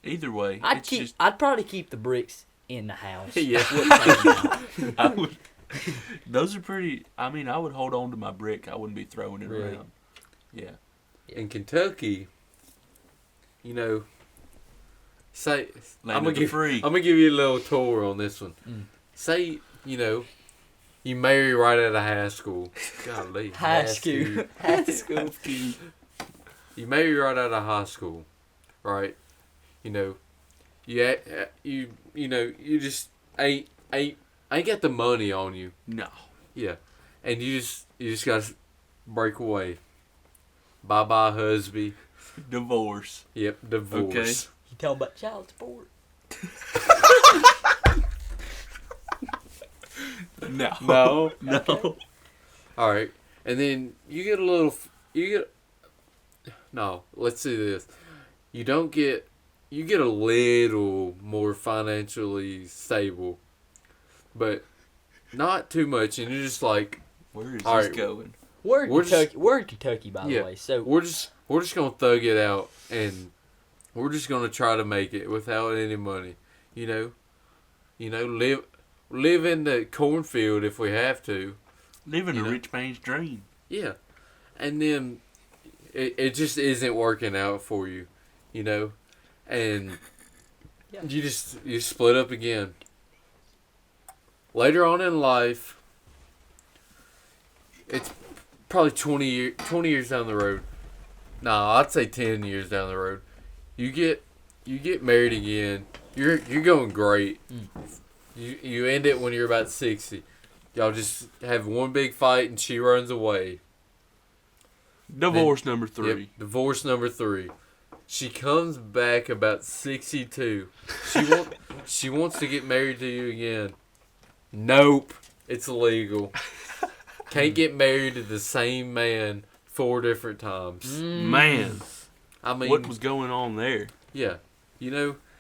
Either way, I'd it's just I'd probably keep the bricks in the house. Yeah. Wouldn't take 'em out. I would. Those are pretty. I mean, I would hold on to my brick. I wouldn't be throwing it Really? around. Yeah. In Kentucky, say Land I'm of the free. I'm gonna give you a little tour on this one. Say you marry right out of high school. Golly, High school. High school. You marry right out of high school, right? You just ain't got the money on you. No. Yeah, and you just gotta break away. Bye husband. Divorce. Yep, divorce. Okay. You talking about child support? No. No. No. All right, and then you get a little. No, let's see this. You don't get. You get a little more financially stable, but not too much, and you're just like, Where is All this right. going? We're in We're Kentucky. just- We're in Kentucky, by Yeah. the way. So we're just gonna thug it out, and we're just gonna try to make it without any money. You know, live in the cornfield if we have to. Living You a know. rich man's dream. Yeah, and then it just isn't working out for you, and Yeah. you split up again. Later on in life, it's probably 20 years down the road. Nah, I'd say 10 years down the road. You get married again. You're going great. You end it when you're about 60. Y'all just have one big fight and she runs away. Divorce number 3. Yep, divorce number 3. She comes back about 62. She wants to get married to you again. Nope, it's illegal. Can't get married to the same man 4 different times. Man, I mean, what was going on there? yeah,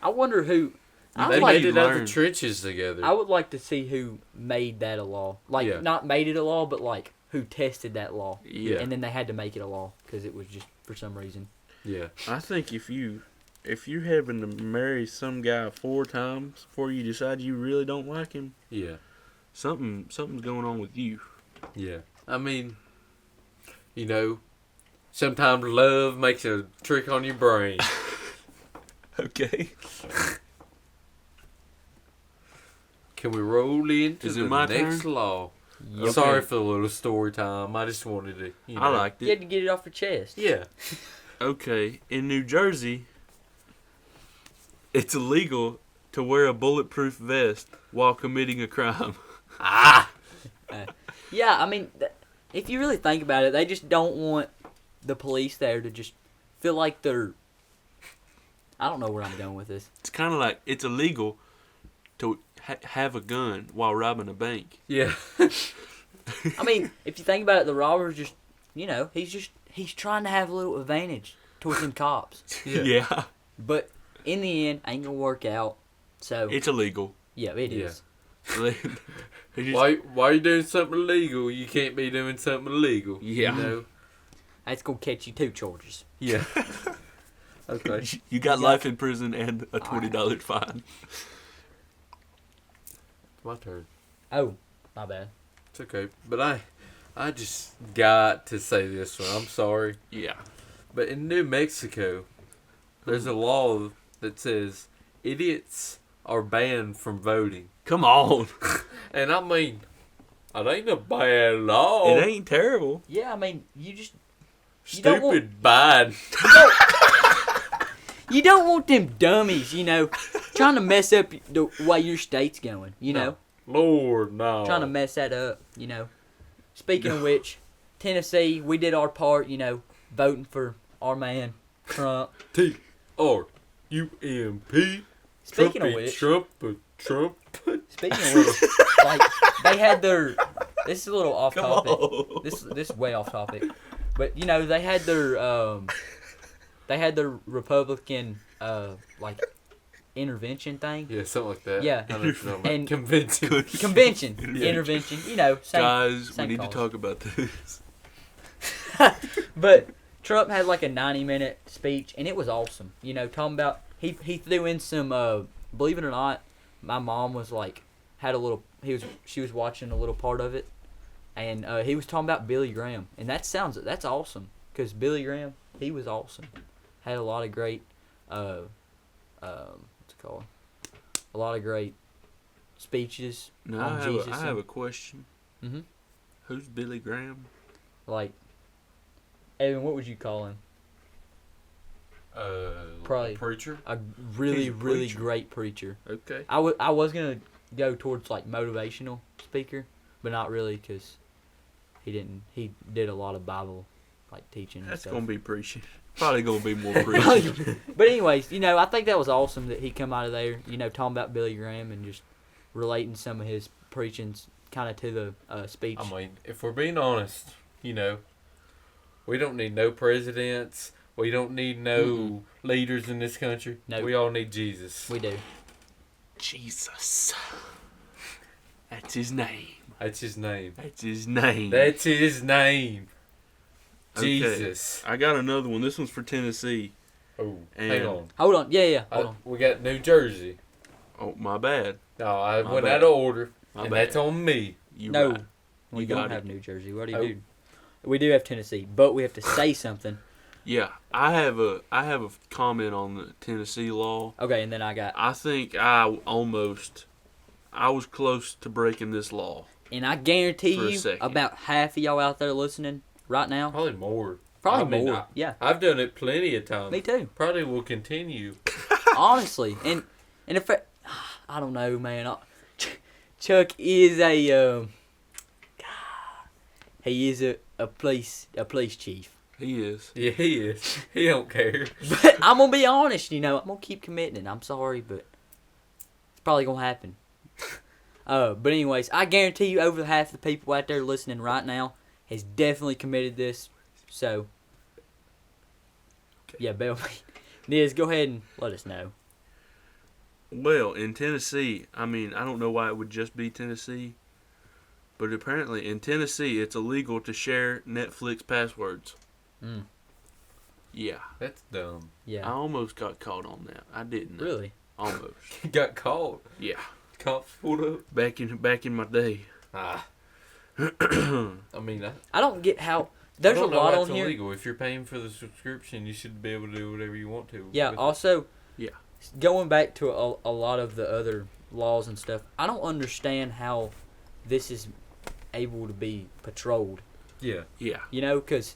I wonder who. I they would, like, made it out learn. the trenches together. I would like to see who made that a law. Like, Yeah. not made it a law, but like who tested that law. Yeah. And then they had to make it a law because it was just for some reason. Yeah, I think if you having to marry some guy 4 times before you decide you really don't like him, yeah, something's going on with you. yeah. I mean, sometimes love makes a trick on your brain. Okay. Can we roll into Is it the my next turn? law? Yep. Sorry for the little story time. I just wanted to. I liked You had it. to get it off your chest. Yeah. Okay, in New Jersey, it's illegal to wear a bulletproof vest while committing a crime. Ah. Yeah, I mean, if you really think about it, they just don't want the police there to just feel like they're. I don't know where I'm going with this. It's kind of like it's illegal to have a gun while robbing a bank. Yeah. I mean, if you think about it, the robber's just, he's trying to have a little advantage towards them cops. Yeah. Yeah. But in the end, ain't gonna work out. So It's illegal. yeah, it is. Yeah. They just- Why are you doing something illegal? You can't be doing something illegal. Yeah. That's gonna catch you 2 charges. Yeah. Okay. You got life in prison and a $20 fine. My turn. Oh, my bad. It's okay. But I just got to say this one. I'm sorry. Yeah. But in New Mexico, there's a law that says idiots are banned from voting. Come on. And I mean, it ain't a bad law. It ain't terrible. Yeah, I mean, you don't want- Stupid Biden. You don't want them dummies, trying to mess up the way your state's going, No. Lord, no. trying to mess that up, Speaking of which, Tennessee, we did our part, voting for our man, Trump. T-R-U-M-P. Speaking of Trumpy, which, Trump. Speaking of which, like they had their. This is a little off Come topic. on. This is way off topic, but they had their Republican like intervention thing. Yeah, something like that. Yeah. I know what you're talking about. And- Convention. Convention, Yeah. intervention, same. Guys, we same need cause. to talk about this. But Trump had like a 90-minute speech, and it was awesome. Talking about he threw in some. Believe it or not, my mom was like she was watching a little part of it, and he was talking about Billy Graham, and that's awesome because Billy Graham, he was awesome, had a lot of great what's it called, a lot of great speeches No, on Jesus. I have a question. Mhm. Who's Billy Graham? Like, Evan, what would you call him? Probably. Preacher. A really, He's a really preacher. great preacher. Okay. I was gonna go towards like motivational speaker, but not really because he didn't. He did a lot of Bible like teaching. That's stuff. gonna be preaching. Probably gonna be more preaching. But anyways, I think that was awesome that he come out of there, talking about Billy Graham and just relating some of his preachings kind of to the speech. I mean, if we're being honest, we don't need no presidents. We don't need no leaders in this country. Nope. We all need Jesus. We do. Jesus. That's his name. That's his name. That's his name. That's his name. Okay. Jesus. I got another one. This one's for Tennessee. Oh, And- hang on. Hold on. Yeah. Hold on. We got New Jersey. Oh, my bad. No, I My went bad. out of order, My and bad. that's on me. You No. right. We You don't got have it. New Jersey. What do you Oh. do? We do have Tennessee, but we have to say something. Yeah, I have a comment on the Tennessee law. Okay, and then I got, I think I was close to breaking this law. and I guarantee For a you, second. about half of y'all out there listening right now, Probably more. probably I mean, more. Yeah, I've done it plenty of times. me too. Probably will continue. Honestly, and if I don't know, man. Chuck is he is a police chief. He is. Yeah, he is. He don't care. But I'm gonna be honest, I'm gonna keep committing it. I'm sorry, but it's probably gonna happen. But anyways, I guarantee you, over half the people out there listening right now has definitely committed this. So, yeah, Bell, Niz, go ahead and let us know. Well, in Tennessee, I mean, I don't know why it would just be Tennessee, but apparently in Tennessee, it's illegal to share Netflix passwords. Mm. Yeah. That's dumb. I Yeah, almost got caught on that. I didn't. really. Almost. He got caught. Yeah. Cops pulled up. Back in my day. I mean, I don't get how. There's I a don't know lot why on it's here. illegal. If you're paying for the subscription, you should be able to do whatever you want to. Yeah. with it. Also, Yeah. going back to a lot of the other laws and stuff, I don't understand how this is able to be patrolled. Yeah. Yeah. Because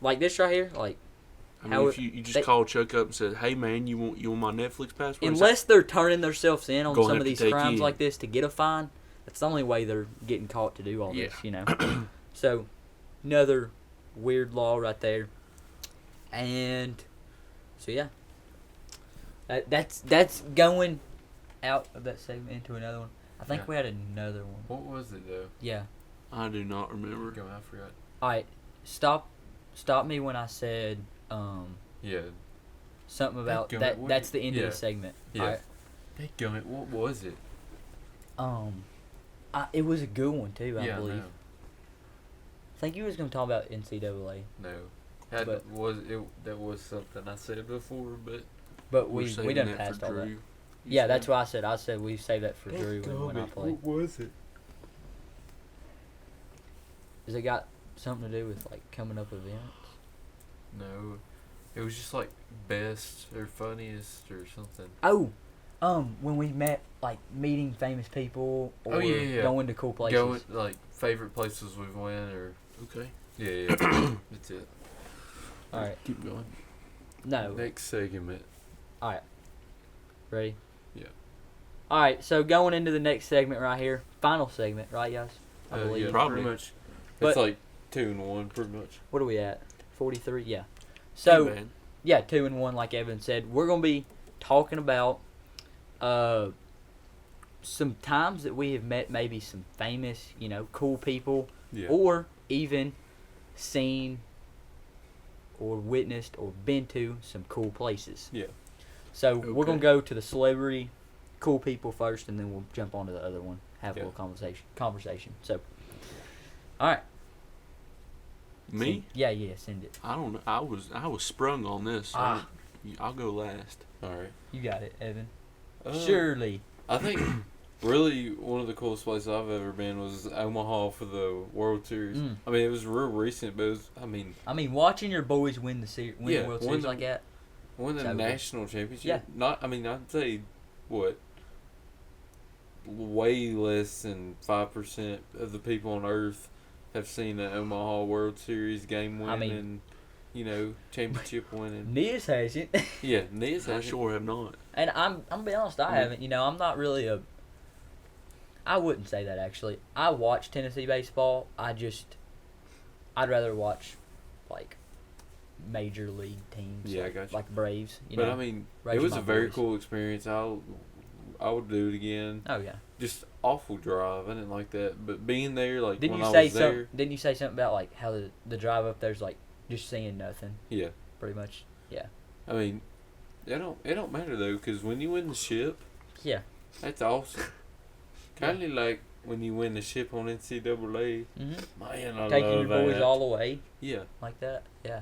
like this right here, like I How mean, it- if you just they- call Chuck up and said, "Hey man, you want my Netflix password?" He's unless they're turning themselves in on Gonna some have of to these take crimes you in. like this to get a fine, that's the only way they're getting caught to do all Yeah. this. So another weird law right there. And so yeah, that's going out of that segment into another one. I think Yeah. we had another one. What was it though? Yeah. I do not remember. Go, I forgot. All right. Stop me when I said Yeah. something about Dadgummit, that. what That's did- the end of yeah. the segment. Yeah. All right. Dadgummit, what was it? It was a good one too. I yeah, believe. no. I think you was gonna talk about NCAA, No. That But- was something I said before, but but We're we saving done that passed for all that. Drew. Yeah, that's what I said. I said we save that for Drew when I play. What was it? Has it got something to do with like coming up events? No. It was just like best or funniest or something. Oh, when we met, like meeting famous people or Oh, yeah. going to cool places. Going like favorite places we've went or Okay. yeah. That's it. All right. Keep going. No. Next segment. All right. Ready? Yeah. All right. So going into the next segment right here, final segment, right, guys? I believe. Yeah, Probably. pretty much. But- It's like 2-1, pretty much. What are we at? 43. Yeah. Too So bad. yeah, 2-1, like Evan said. We're gonna be talking about some times that we have met maybe some famous, cool people, Yeah. or even seen or witnessed or been to some cool places. Yeah. So we're gonna Okay. go to the celebrity, cool people first, and then we'll jump on to the other one, have a Yeah. little conversation. So, all right. Me? Yeah, send it. I don't know. I was sprung on this. So Ah. I'll go last. All right. You got it, Evan. Uh, Surely. I think really one of the coolest places I've ever been was Omaha for the World Series. Mm. I mean, it was real recent, but it was, I mean, Watching your boys win the Yeah, World win Series the- like that. won the So good. national championship. Yeah. I'd say, what, way less than 5% of the people on Earth have seen the Omaha World Series game I mean- winning, championship winning. Niz hasn't. Yeah, Niz I has sure have not. And I'm gonna be honest, I haven't. I'm not really I wouldn't say that actually. I watch Tennessee baseball. I'd rather watch like major league teams. Yeah, I like, got you. like Braves. But I mean, Braves it are was my a very boys. cool experience. I would do it again. Oh yeah. Just awful drive. I didn't like that. But being there, like Didn't when you I say was there, something? Didn't you say something about like how the drive up there's like just seeing nothing, yeah. pretty much? Yeah. I mean, it don't matter though, because when you win the ship, Yeah. that's awesome. Kind of like when you win the ship on NCAA. Mm-hmm. Man, I Taking love your boys that. all the way Yeah, like that. Yeah.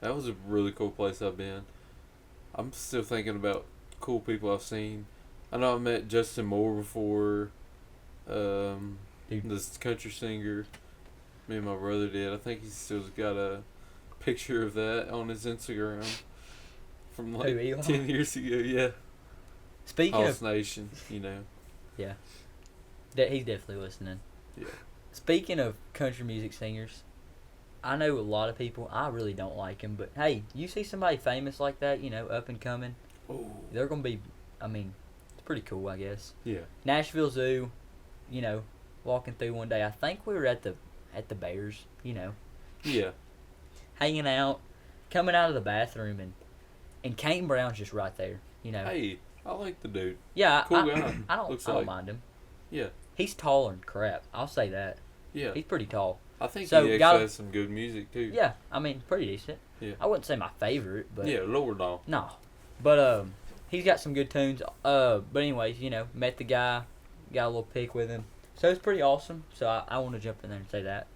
that was a really cool place I've been. I'm still thinking about cool people I've seen. I know I met Justin Moore before. Dude. This country singer. Me and my brother did. I think he's still got a picture of that on his Instagram from like Who, Eli? 10 years ago. Yeah, Speaking House of Nation. You know. he's definitely listening. Yeah. Speaking of country music singers, I know a lot of people. I really don't like them, but hey, you see somebody famous like that, up and coming, Oh. they're gonna be. I mean, it's pretty cool, I guess. Yeah. Nashville Zoo, walking through one day. I think we were at the Bears, Yeah. hanging out, coming out of the bathroom, and Kane Brown's just right there. Hey, I like the dude. Yeah, Cool I guy. don't Looks I don't like. mind him. Yeah. He's taller than crap. I'll say that. Yeah. He's pretty tall. I think So, he got- actually has some good music too. Yeah, I mean, pretty decent. Yeah. I wouldn't say my favorite, but Yeah, lower down. no. But he's got some good tunes. But anyways, met the guy, got a little pic with him. So it's pretty awesome. So I want to jump in there and say that.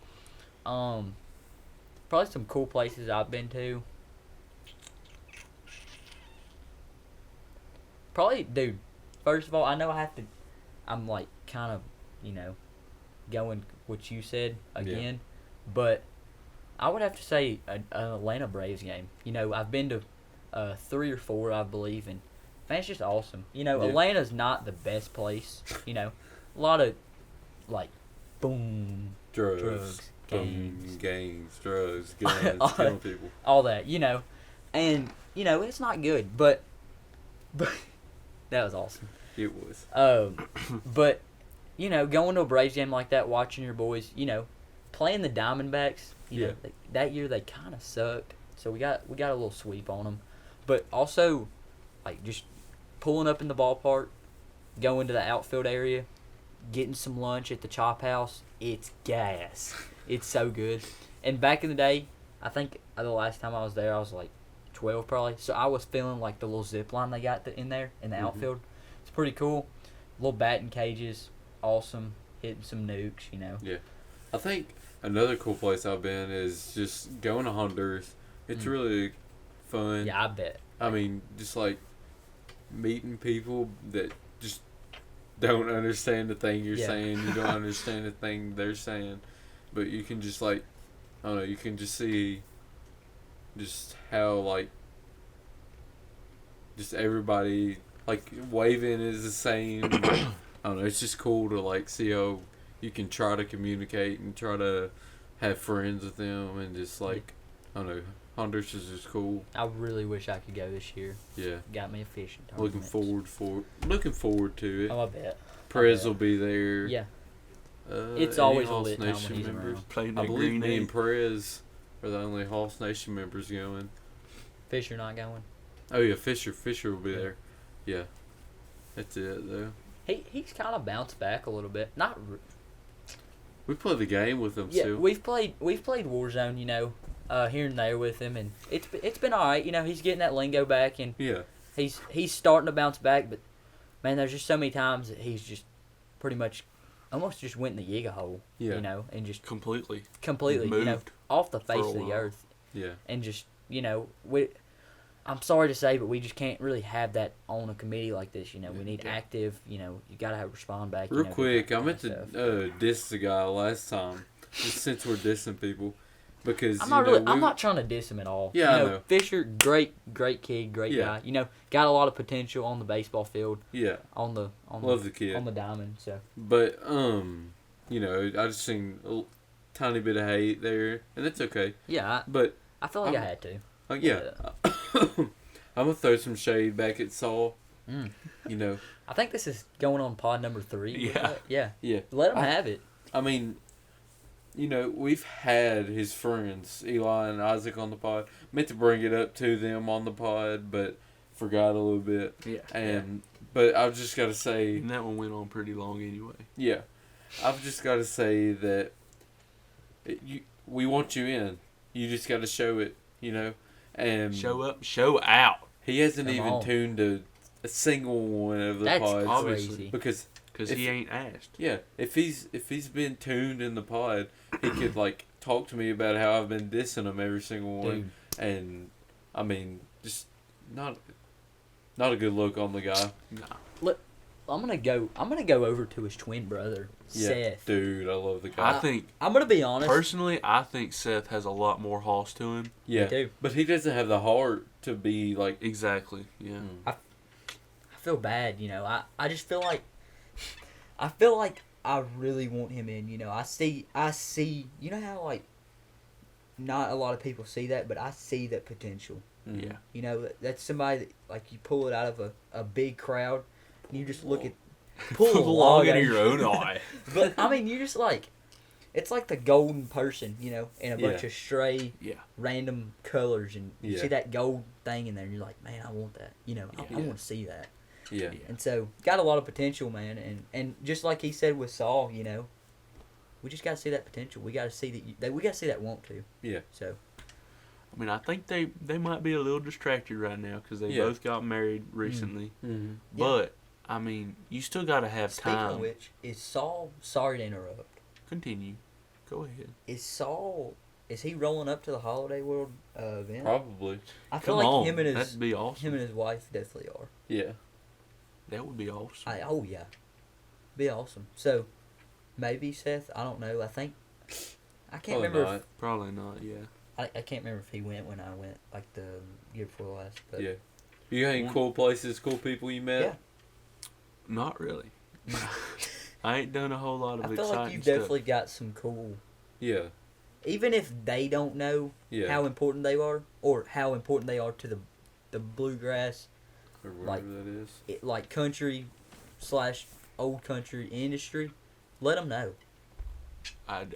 Probably some cool places I've been to. Probably, dude. First of all, I know I'm like kind of, going what you said again, but I would have to say an Atlanta Braves game. I've been to 3 or 4, I believe, and man, it's just awesome. Atlanta's not the best place. A lot of like, boom, Drugs. gangs, Drugs, guns, killing people. all that. And it's not good, but that was awesome. It was. But going to a Braves game like that, watching your boys, playing the Diamondbacks, Yeah. that year they kind of sucked, so we got a little sweep on them. But also, like just pulling up in the ballpark, going to the outfield area, getting some lunch at the Chop House, it's gas. It's so good. And back in the day, I think the last time I was there, I was like 12 probably, so I was feeling like the little zip line they got in there in the outfield. It's pretty cool. Little batting cages, awesome. Hitting some nukes, Yeah. I think another cool place I've been is just going to Honduras. It's really fun. Yeah, I bet. I mean, just like meeting people that just don't understand the thing you're Yeah. saying. You don't understand the thing they're saying. But you can just like, I don't know, you can just see just how like, just everybody, like waving is the same. I don't know, it's just cool to like see how you can try to communicate and try to have friends with them and just like, I don't know, Honduras is just cool. I really wish I could go this year. Yeah. Got me a fishing tournament. Looking forward to it. Oh, I bet. Prez bet. will be there. Yeah. It's Any always a Hoss lit time when Nation he's members. around. Playing I that believe green me and egg. Perez are the only Hoss Nation members going. Fisher not going. Oh yeah, Fisher will be there. Yeah, that's it though. He's kind of bounced back a little bit. Not. We play the game with them Yeah, still. we've played Warzone, here and there with him, and it's been all right. He's getting that lingo back, and Yeah, he's starting to bounce back. But man, there's just so many times that he's just pretty much almost just went in the Yiga hole. Yeah. And just Completely. completely, off the face for a of the while. earth. yeah, And just, I'm sorry to say, but we just can't really have that on a committee like this. We need Yeah. active, you got to have respond back. Real do quick, that I meant kind of to diss the guy last time, just since we're dissing people, because I'm not trying to diss him at all. Yeah, I know. Fisher, great kid, great Yeah. guy. Got a lot of potential on the baseball field, Yeah, on the love the kid. on the diamond. So But I just seen a tiny bit of hate there, and that's okay. yeah, But I feel like I I'm- had to. yeah, I'm gonna throw some shade back at Saul. Mm. I think this is going on pod number 3. Yeah. Yeah. Yeah. Let him have it. I mean, we've had his friends, Eli and Isaac, on the pod. Meant to bring it up to them on the pod, but forgot a little bit. Yeah. But I've just got to say... And that one went on pretty long anyway. Yeah. I've just got to say that we want you in. You just got to show it, And show up, show out. He hasn't Come even on. tuned a single one of the That's pods. crazy. Because he ain't asked. Yeah, if he's been tuned in the pod, he could talk to me about how I've been dissing him every single one. Dude. And I mean, just not a good look on the guy. Nah. I'm gonna go over to his twin brother, Yeah, Seth. dude, I love the guy. I think, I'm gonna be honest. personally, I think Seth has a lot more hoss to him. Yeah, too. but he doesn't have the heart to be like. Exactly, yeah. I feel bad, I just feel like I really want him in. I see. How not a lot of people see that, but I see that potential. Mm. Yeah. That's somebody that you pull it out of a big crowd, and you just look at Pull pull the log out of your own eye. But I mean, you just it's like the golden person, in a bunch Yeah. of stray, Yeah. random colors, and you Yeah. see that gold thing in there, and you're like, man, I want that. I want to see that. Yeah. Yeah. And so, got a lot of potential, man. And just like he said with Saul, we just got to see that potential. We got to see that we got to see that want to. Yeah. So, I mean, I think they might be a little distracted right now because they Yeah. both got married recently. Mm-hmm. But, I mean, you still got to have speaking time. of which, is Saul? Sorry to interrupt. Continue. Go ahead. Is Saul? Is he rolling up to the Holiday World event? Probably. I feel Come like on. him and his That'd be awesome. him and his wife definitely are. Yeah. That would be awesome. Oh yeah, be awesome. So maybe Seth. I don't know. I think I can't Probably remember. not. Probably not, yeah. I can't remember if he went when I went, like the year before last. But Yeah. You got any cool places, cool people you met? Yeah. Not really. I ain't done a whole lot of I feel exciting like you stuff. definitely got some cool. Yeah. Even if they don't know Yeah. how important they are, or how important they are to the bluegrass, Or whatever like- that is. like country / old country industry, let them know. I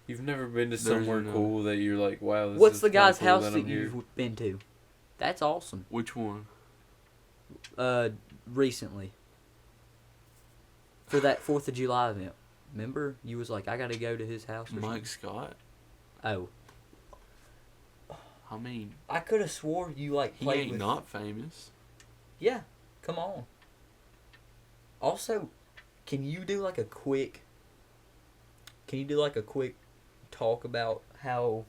You've never been to There's somewhere no- cool that you're like, wow, this What's is the kinda guy's cool house that that I'm here. you've been to? That's awesome. which one? Recently. For that 4th of July event. Remember? You was like, I gotta go to his house or Mike something. Scott? Oh. I mean, I could have swore you he played ain't with... not famous. Yeah. Come on. Also, can you do like a quick talk about how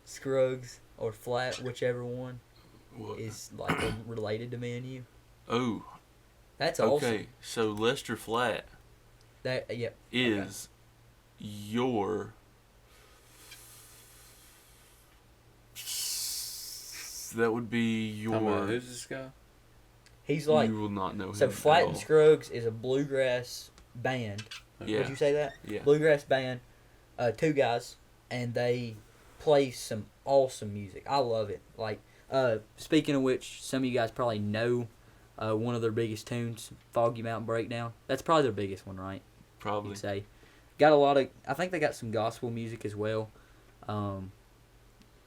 Scruggs or Flat, whichever one, What? is related to me and you? Oh, That's okay. awesome. So Lester Flat That yeah. is your... That would be How about, your... who's this guy? He's like you will not know him so. at Flat all. and Scruggs is a bluegrass band. Yeah. Would you say that? Yeah. Bluegrass band, 2 guys, and they play some awesome music. I love it. Like, speaking of which, some of you guys probably know one of their biggest tunes, Foggy Mountain Breakdown. That's probably their biggest one, right? Probably. You'd say. Got a lot of. I think they got some gospel music as well.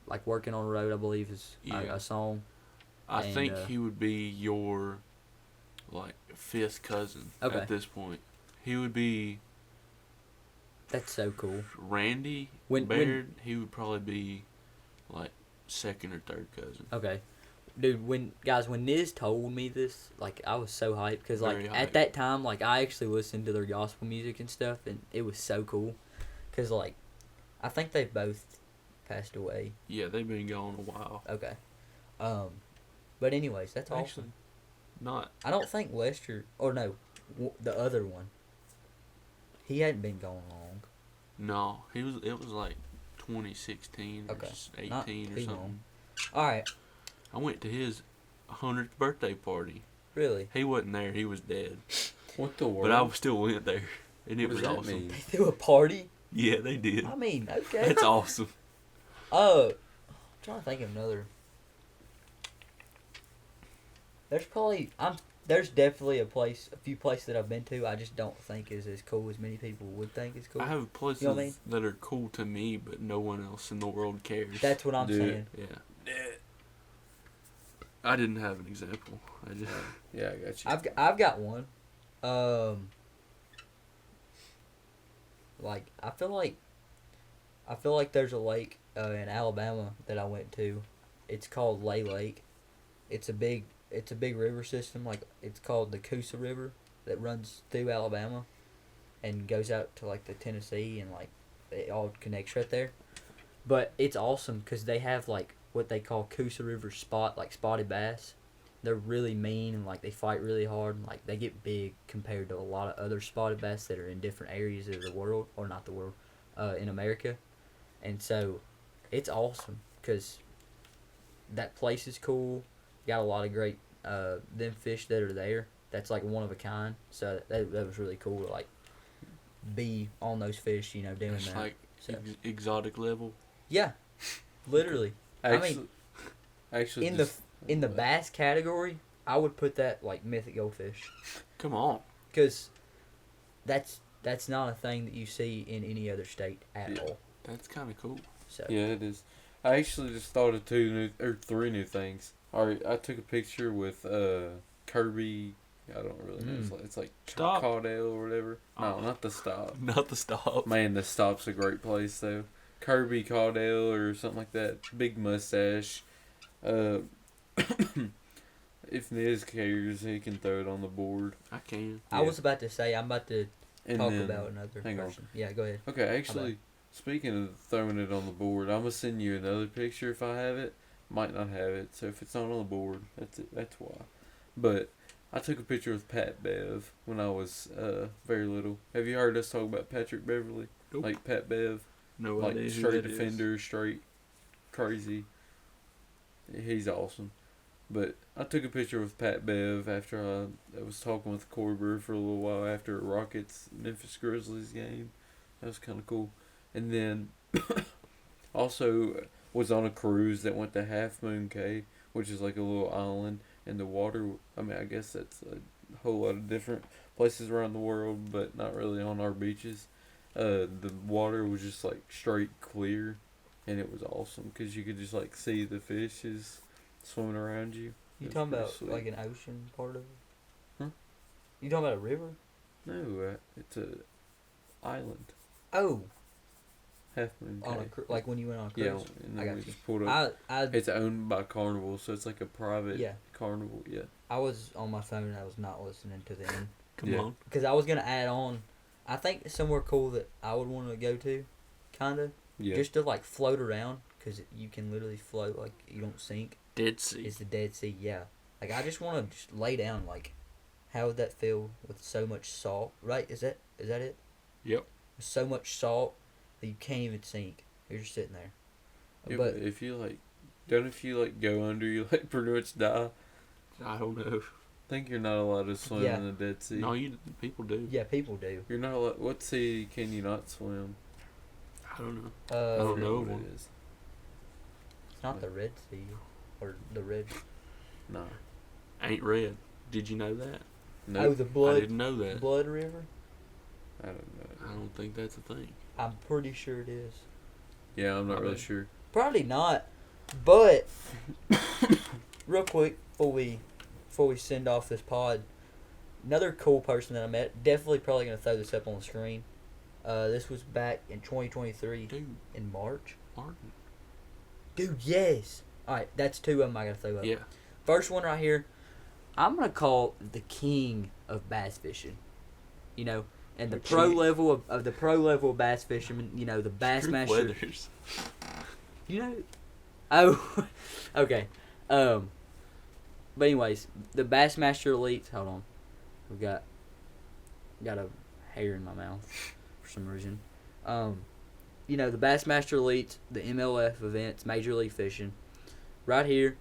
Like Working on the Road, I believe, is Yeah. a song. I And, think he would be your, like, 5th cousin Okay. at this point. He would be That's so cool. Randy When- Baird. He would probably be, like, 2nd or 3rd cousin. Okay. Dude, when Niz told me this, like, I was so hyped because, like, Very at hyped. that time, like, I actually listened to their gospel music and stuff, and it was so cool because, like, I think they both passed away. Yeah, they've been gone a while. Okay. But anyways, that's Actually, awesome. not. I don't think Lester, or no, the other one, he hadn't been gone long. No, it was like 2016 or Okay. just Not 18 or too something. long. All right. I went to his 100th birthday party. Really? He wasn't there. He was dead. What the world? But I still went there, and it What was does that awesome. mean? They threw a party? Yeah, they did. I mean, okay. That's awesome. I'm trying to think of another. There's probably there's definitely a few places that I've been to. I just don't think is as cool as many people would think is cool. I have places You know what I mean? that are cool to me, but no one else in the world cares. That's what I'm Dude. saying. Yeah. I didn't have an example. I just Yeah, I got you. I've got one. Like I feel like there's a lake in Alabama that I went to. It's called Lay Lake. It's a big river system. Like it's called the Coosa River that runs through Alabama and goes out to like the Tennessee, and like it all connects right there. But it's awesome because they have like what they call Coosa River spotted bass. They're really mean and like they fight really hard. And, like they get big compared to a lot of other spotted bass that are in different areas of the world, or not the world, in America. And so it's awesome because that place is cool. Got a lot of great them fish that are there. That's like one of a kind. So that was really cool to like be on those fish, you know, doing it's that. like So, exotic level. yeah, literally. Actually, In the bass category, I would put that like mythic goldfish, Come on. because that's not a thing that you see in any other state at all. That's kind of cool. So Yeah, it is. I actually just thought of three new things. Alright, I took a picture with Kirby. I don't really know. It's like Stop. Caudale or whatever. No, Oh. not the stop. Not the stop. Man, the stop's a great place though. Kirby Caudale or something like that. Big mustache. If Niz cares, he can throw it on the board. I can. I was about to say I'm about to And talk then, about another hang on. person. Yeah, go ahead. Okay, actually, speaking of throwing it on the board, I'm gonna send you another picture if I have it. Might not have it, so if it's not on the board, that's it. That's why. But I took a picture with Pat Bev when I was very little. Have you heard us talk about Patrick Beverly? Nope. Like Pat Bev, No like idea who straight that is. defender, straight crazy. He's awesome. But I took a picture with Pat Bev after I was talking with Corber for a little while after a Rockets Memphis Grizzlies game. That was kind of cool. And then also was on a cruise that went to Half Moon Cay, which is like a little island, and the water, I mean, I guess that's a whole lot of different places around the world, but not really on our beaches. The water was just like straight clear, and it was awesome because you could just like see the fishes swimming around you. You It was talking pretty about sweet. like an ocean part of it? Huh? You talking about a river? No, it's a island. Oh, Half Moon Cay. on a like when you went on a cruise. Yeah, and I then got we you. just pulled up. I It's owned by Carnival, so it's like a private Yeah. carnival. Yeah. I was on my phone and I was not listening to the end Come Yeah. on. because I was gonna add on. I think somewhere cool that I would want to go to, kinda Yeah. just to like float around because you can literally float like you don't sink. Dead Sea. Is the Dead Sea? Yeah. Like I just want to just lay down. Like, how would that feel with so much salt? Right? Is that it? Yep. With so much salt that you can't even sink. You're just sitting there. Yeah, but but if you like go under, you like pretty much die. I don't know. I think you're not allowed to swim Yeah. in the Dead Sea. No, people do. yeah, people do. You're not allowed. What sea can you not swim? I don't know. I don't know what one. it is. It's not the Red Sea, or the Red. No. Ain't red. Did you know that? No. Oh, the I Blood didn't know that. Blood River. I don't know. I don't think that's a thing. I'm pretty sure it is. Yeah, I'm not really Okay. sure. Probably not, but real quick before we send off this pod, another cool person that I met. Definitely probably gonna throw this up on the screen. This was back in 2023 Dude, in March. Martin. Dude, yes. All right, that's two of them I gotta throw up. Yeah. First one right here, I'm gonna call the king of bass fishing. You know, and the pro King. level of the pro level of bass fisherman. You know, the Bassmaster. Weathers. You know, oh, okay. But anyways, the Bassmaster Elite. Hold on, we got a hair in my mouth for some reason. You know, the Bassmaster Elite, the MLF events, Major League Fishing. Right here,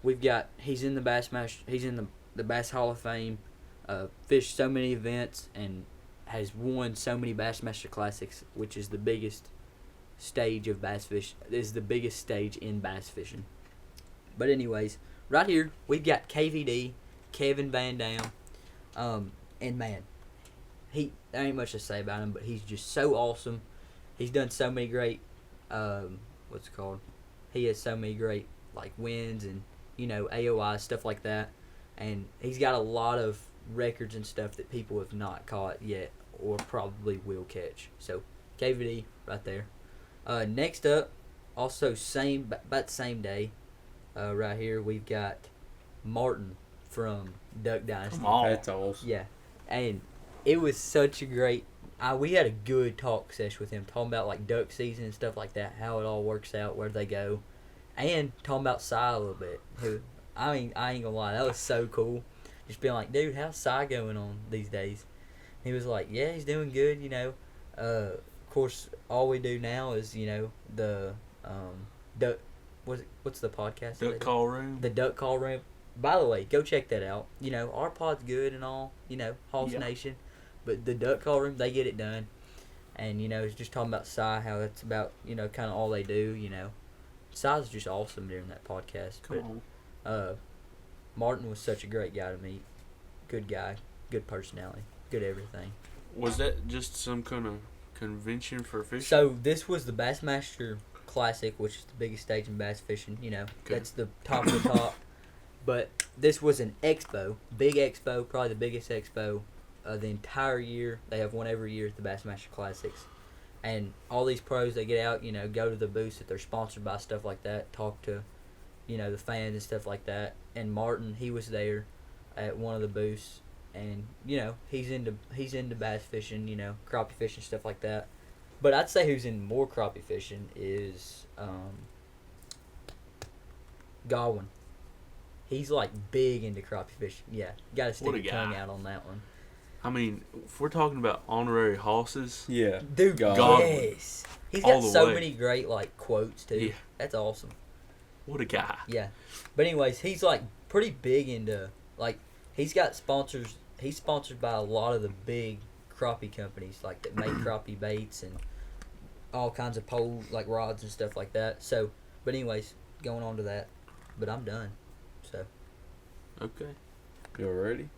we've got. He's in the Bassmaster. He's in the Bass Hall of Fame. Fished so many events and has won so many Bassmaster Classics, which is the biggest stage of bass fish. Is the biggest stage in bass fishing. But anyways, right here we've got KVD, Kevin Van Dam. And man, there ain't much to say about him, but he's just so awesome. He's done so many great, what's it called? He has so many great like wins and AOI stuff like that, and he's got a lot of records and stuff that people have not caught yet or probably will catch. So KVD right there. Next up, also about the same day, right here we've got Martin from Duck Dynasty. Come on. That's awesome. Yeah, and it was such a great. We had a good talk session with him, talking about like duck season and stuff like that, how it all works out, where they go, and talking about Cy a little bit. Who, I ain't gonna lie, that was so cool. Just being like, dude, how's Cy going on these days? He was like, yeah, he's doing good. Of course, all we do now is the duck. What's the podcast? Duck Call Room. The Duck Call Room. By the way, go check that out. Our pod's good and all, Hoss Nation. But the Duck Call Room, they get it done. And, it's just talking about Cy, how that's about, kind of all they do, Cy's just awesome during that podcast. Come on. Martin was such a great guy to meet. Good guy, good personality, good everything. Was that just some kind of convention for fishing? So, this was the Bassmaster Classic, which is the biggest stage in bass fishing, Okay. That's the top of the top. But this was an expo, big expo, probably the biggest expo the entire year. They have one every year at the Bassmaster Classics. And all these pros, they get out, go to the booths that they're sponsored by, stuff like that, talk to, the fans and stuff like that. And Martin, he was there at one of the booths. And, he's into bass fishing, crappie fishing, stuff like that. But I'd say who's in more crappie fishing is Godwin. He's like big into crappie fishing. Yeah, gotta stick your tongue out on that one. I mean, if we're talking about honorary hosses, Yeah. Dude, Godwin. yes. He's All got the so way. many great like quotes too. Yeah. That's awesome. what a guy. Yeah. But anyways, he's like pretty big into like he's got sponsors. He's sponsored by a lot of the big crappie companies like that make crappie baits and all kinds of pole like rods and stuff like that. So, but anyways, going on to that. But I'm done. So. Okay. You ready?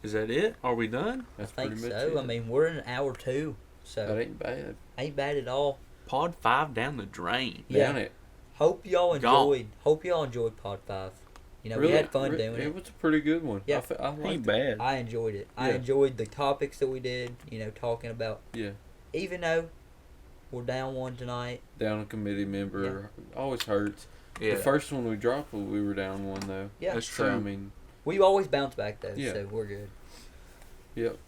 Is that it? Are we done? That's I think pretty much so. it. I mean, we're in an hour 2, so That ain't bad. ain't bad at all. Pod 5 down the drain. Yeah. Down it. Hope y'all Gone. enjoyed Pod 5. We Really- had fun re- doing It it. was a pretty good one. Yeah. I liked Ain't it. bad. I enjoyed it. I Yeah. enjoyed the topics that we did. Talking about. Yeah. Even though we're down one tonight. Down a committee member always hurts. Yeah. The first one we dropped, we were down one though. Yeah. That's So true. I mean, We always bounce back though, Yeah. so we're good. yep.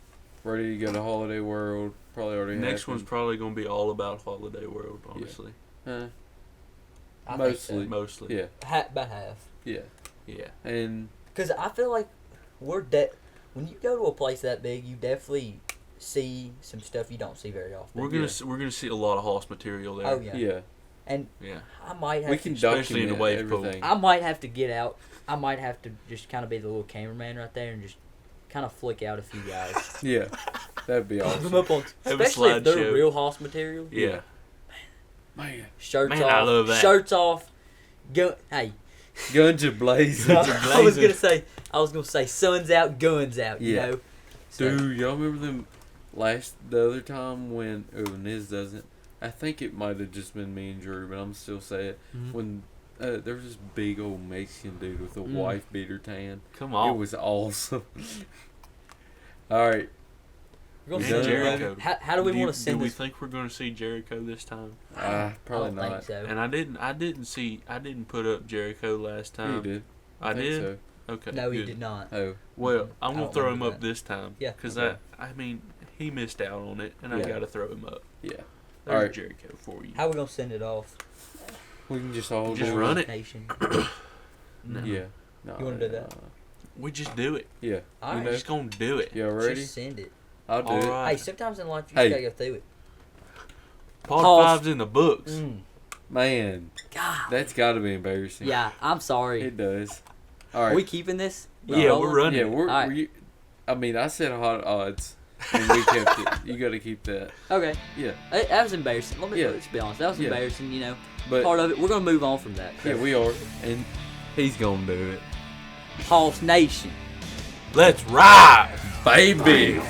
Ready to go to Holiday World. Probably already Next happened. one's probably going to be all about Holiday World, honestly. Huh? I Mostly. think Mostly. Yeah. so. About half. Yeah. Yeah. And Because I feel like when you go to a place that big, you definitely see some stuff you don't see very often. We're gonna see a lot of hoss material there. Oh yeah. yeah, And Yeah. I might have we to can especially in document the wave pool. everything. I might have to get out. I might have to just kind of be the little cameraman right there and just kind of flick out a few guys. Yeah, that'd be Come awesome. up on, Have a especially if they're slideshow. real hoss material. Yeah. Man, Shirts Man, off. I love that. Shirts off. Hey, guns are blazing. I was gonna say, sun's out, guns out. You Yeah. know. So, Dude, y'all remember them the other time when Niz doesn't? I think it might have just been me and Drew, but I'm still saying it. Mhm. When there was this big old Mexican dude with a Mm. wife beater tan. Come on. It was awesome. All right, we're gonna You send done? Jericho. How do we want to Do send we this? think we're going to see Jericho this time? probably I don't not. think so. And I didn't put up Jericho last He time. did. I think did. So. Okay. No, he good. did not. Oh, Well, I'm I gonna don't throw him remember up that. this time. Yeah. Because Okay. I mean, he missed out on it, and I Yeah. got to throw him up. yeah. There's Alright. Jericho for you. How we gonna send it off? We can just all Just go run with- it. Nation. No. Yeah. No, You wanna do that? We just do it. Yeah. All You right. know? We're just gonna do it. Y'all ready? Just send it. I'll do All it. right. Hey, sometimes in life you Hey. just gotta go through it. Pod Pause. 5's in the books. Man, God. that's got to be embarrassing. Yeah, I'm sorry. It does. All Are right. we keeping this? Yeah, rolling? we're running. Yeah, we're. All right. I mean, I said hot odds, and we kept it. You got to keep that. Okay. Yeah, That was embarrassing. Yeah. Let's be honest. That was Yeah. embarrassing. You know, but part of it. We're gonna move on from that. yeah, we are, and he's gonna do it. Hoss Nation. Let's ride! Baby.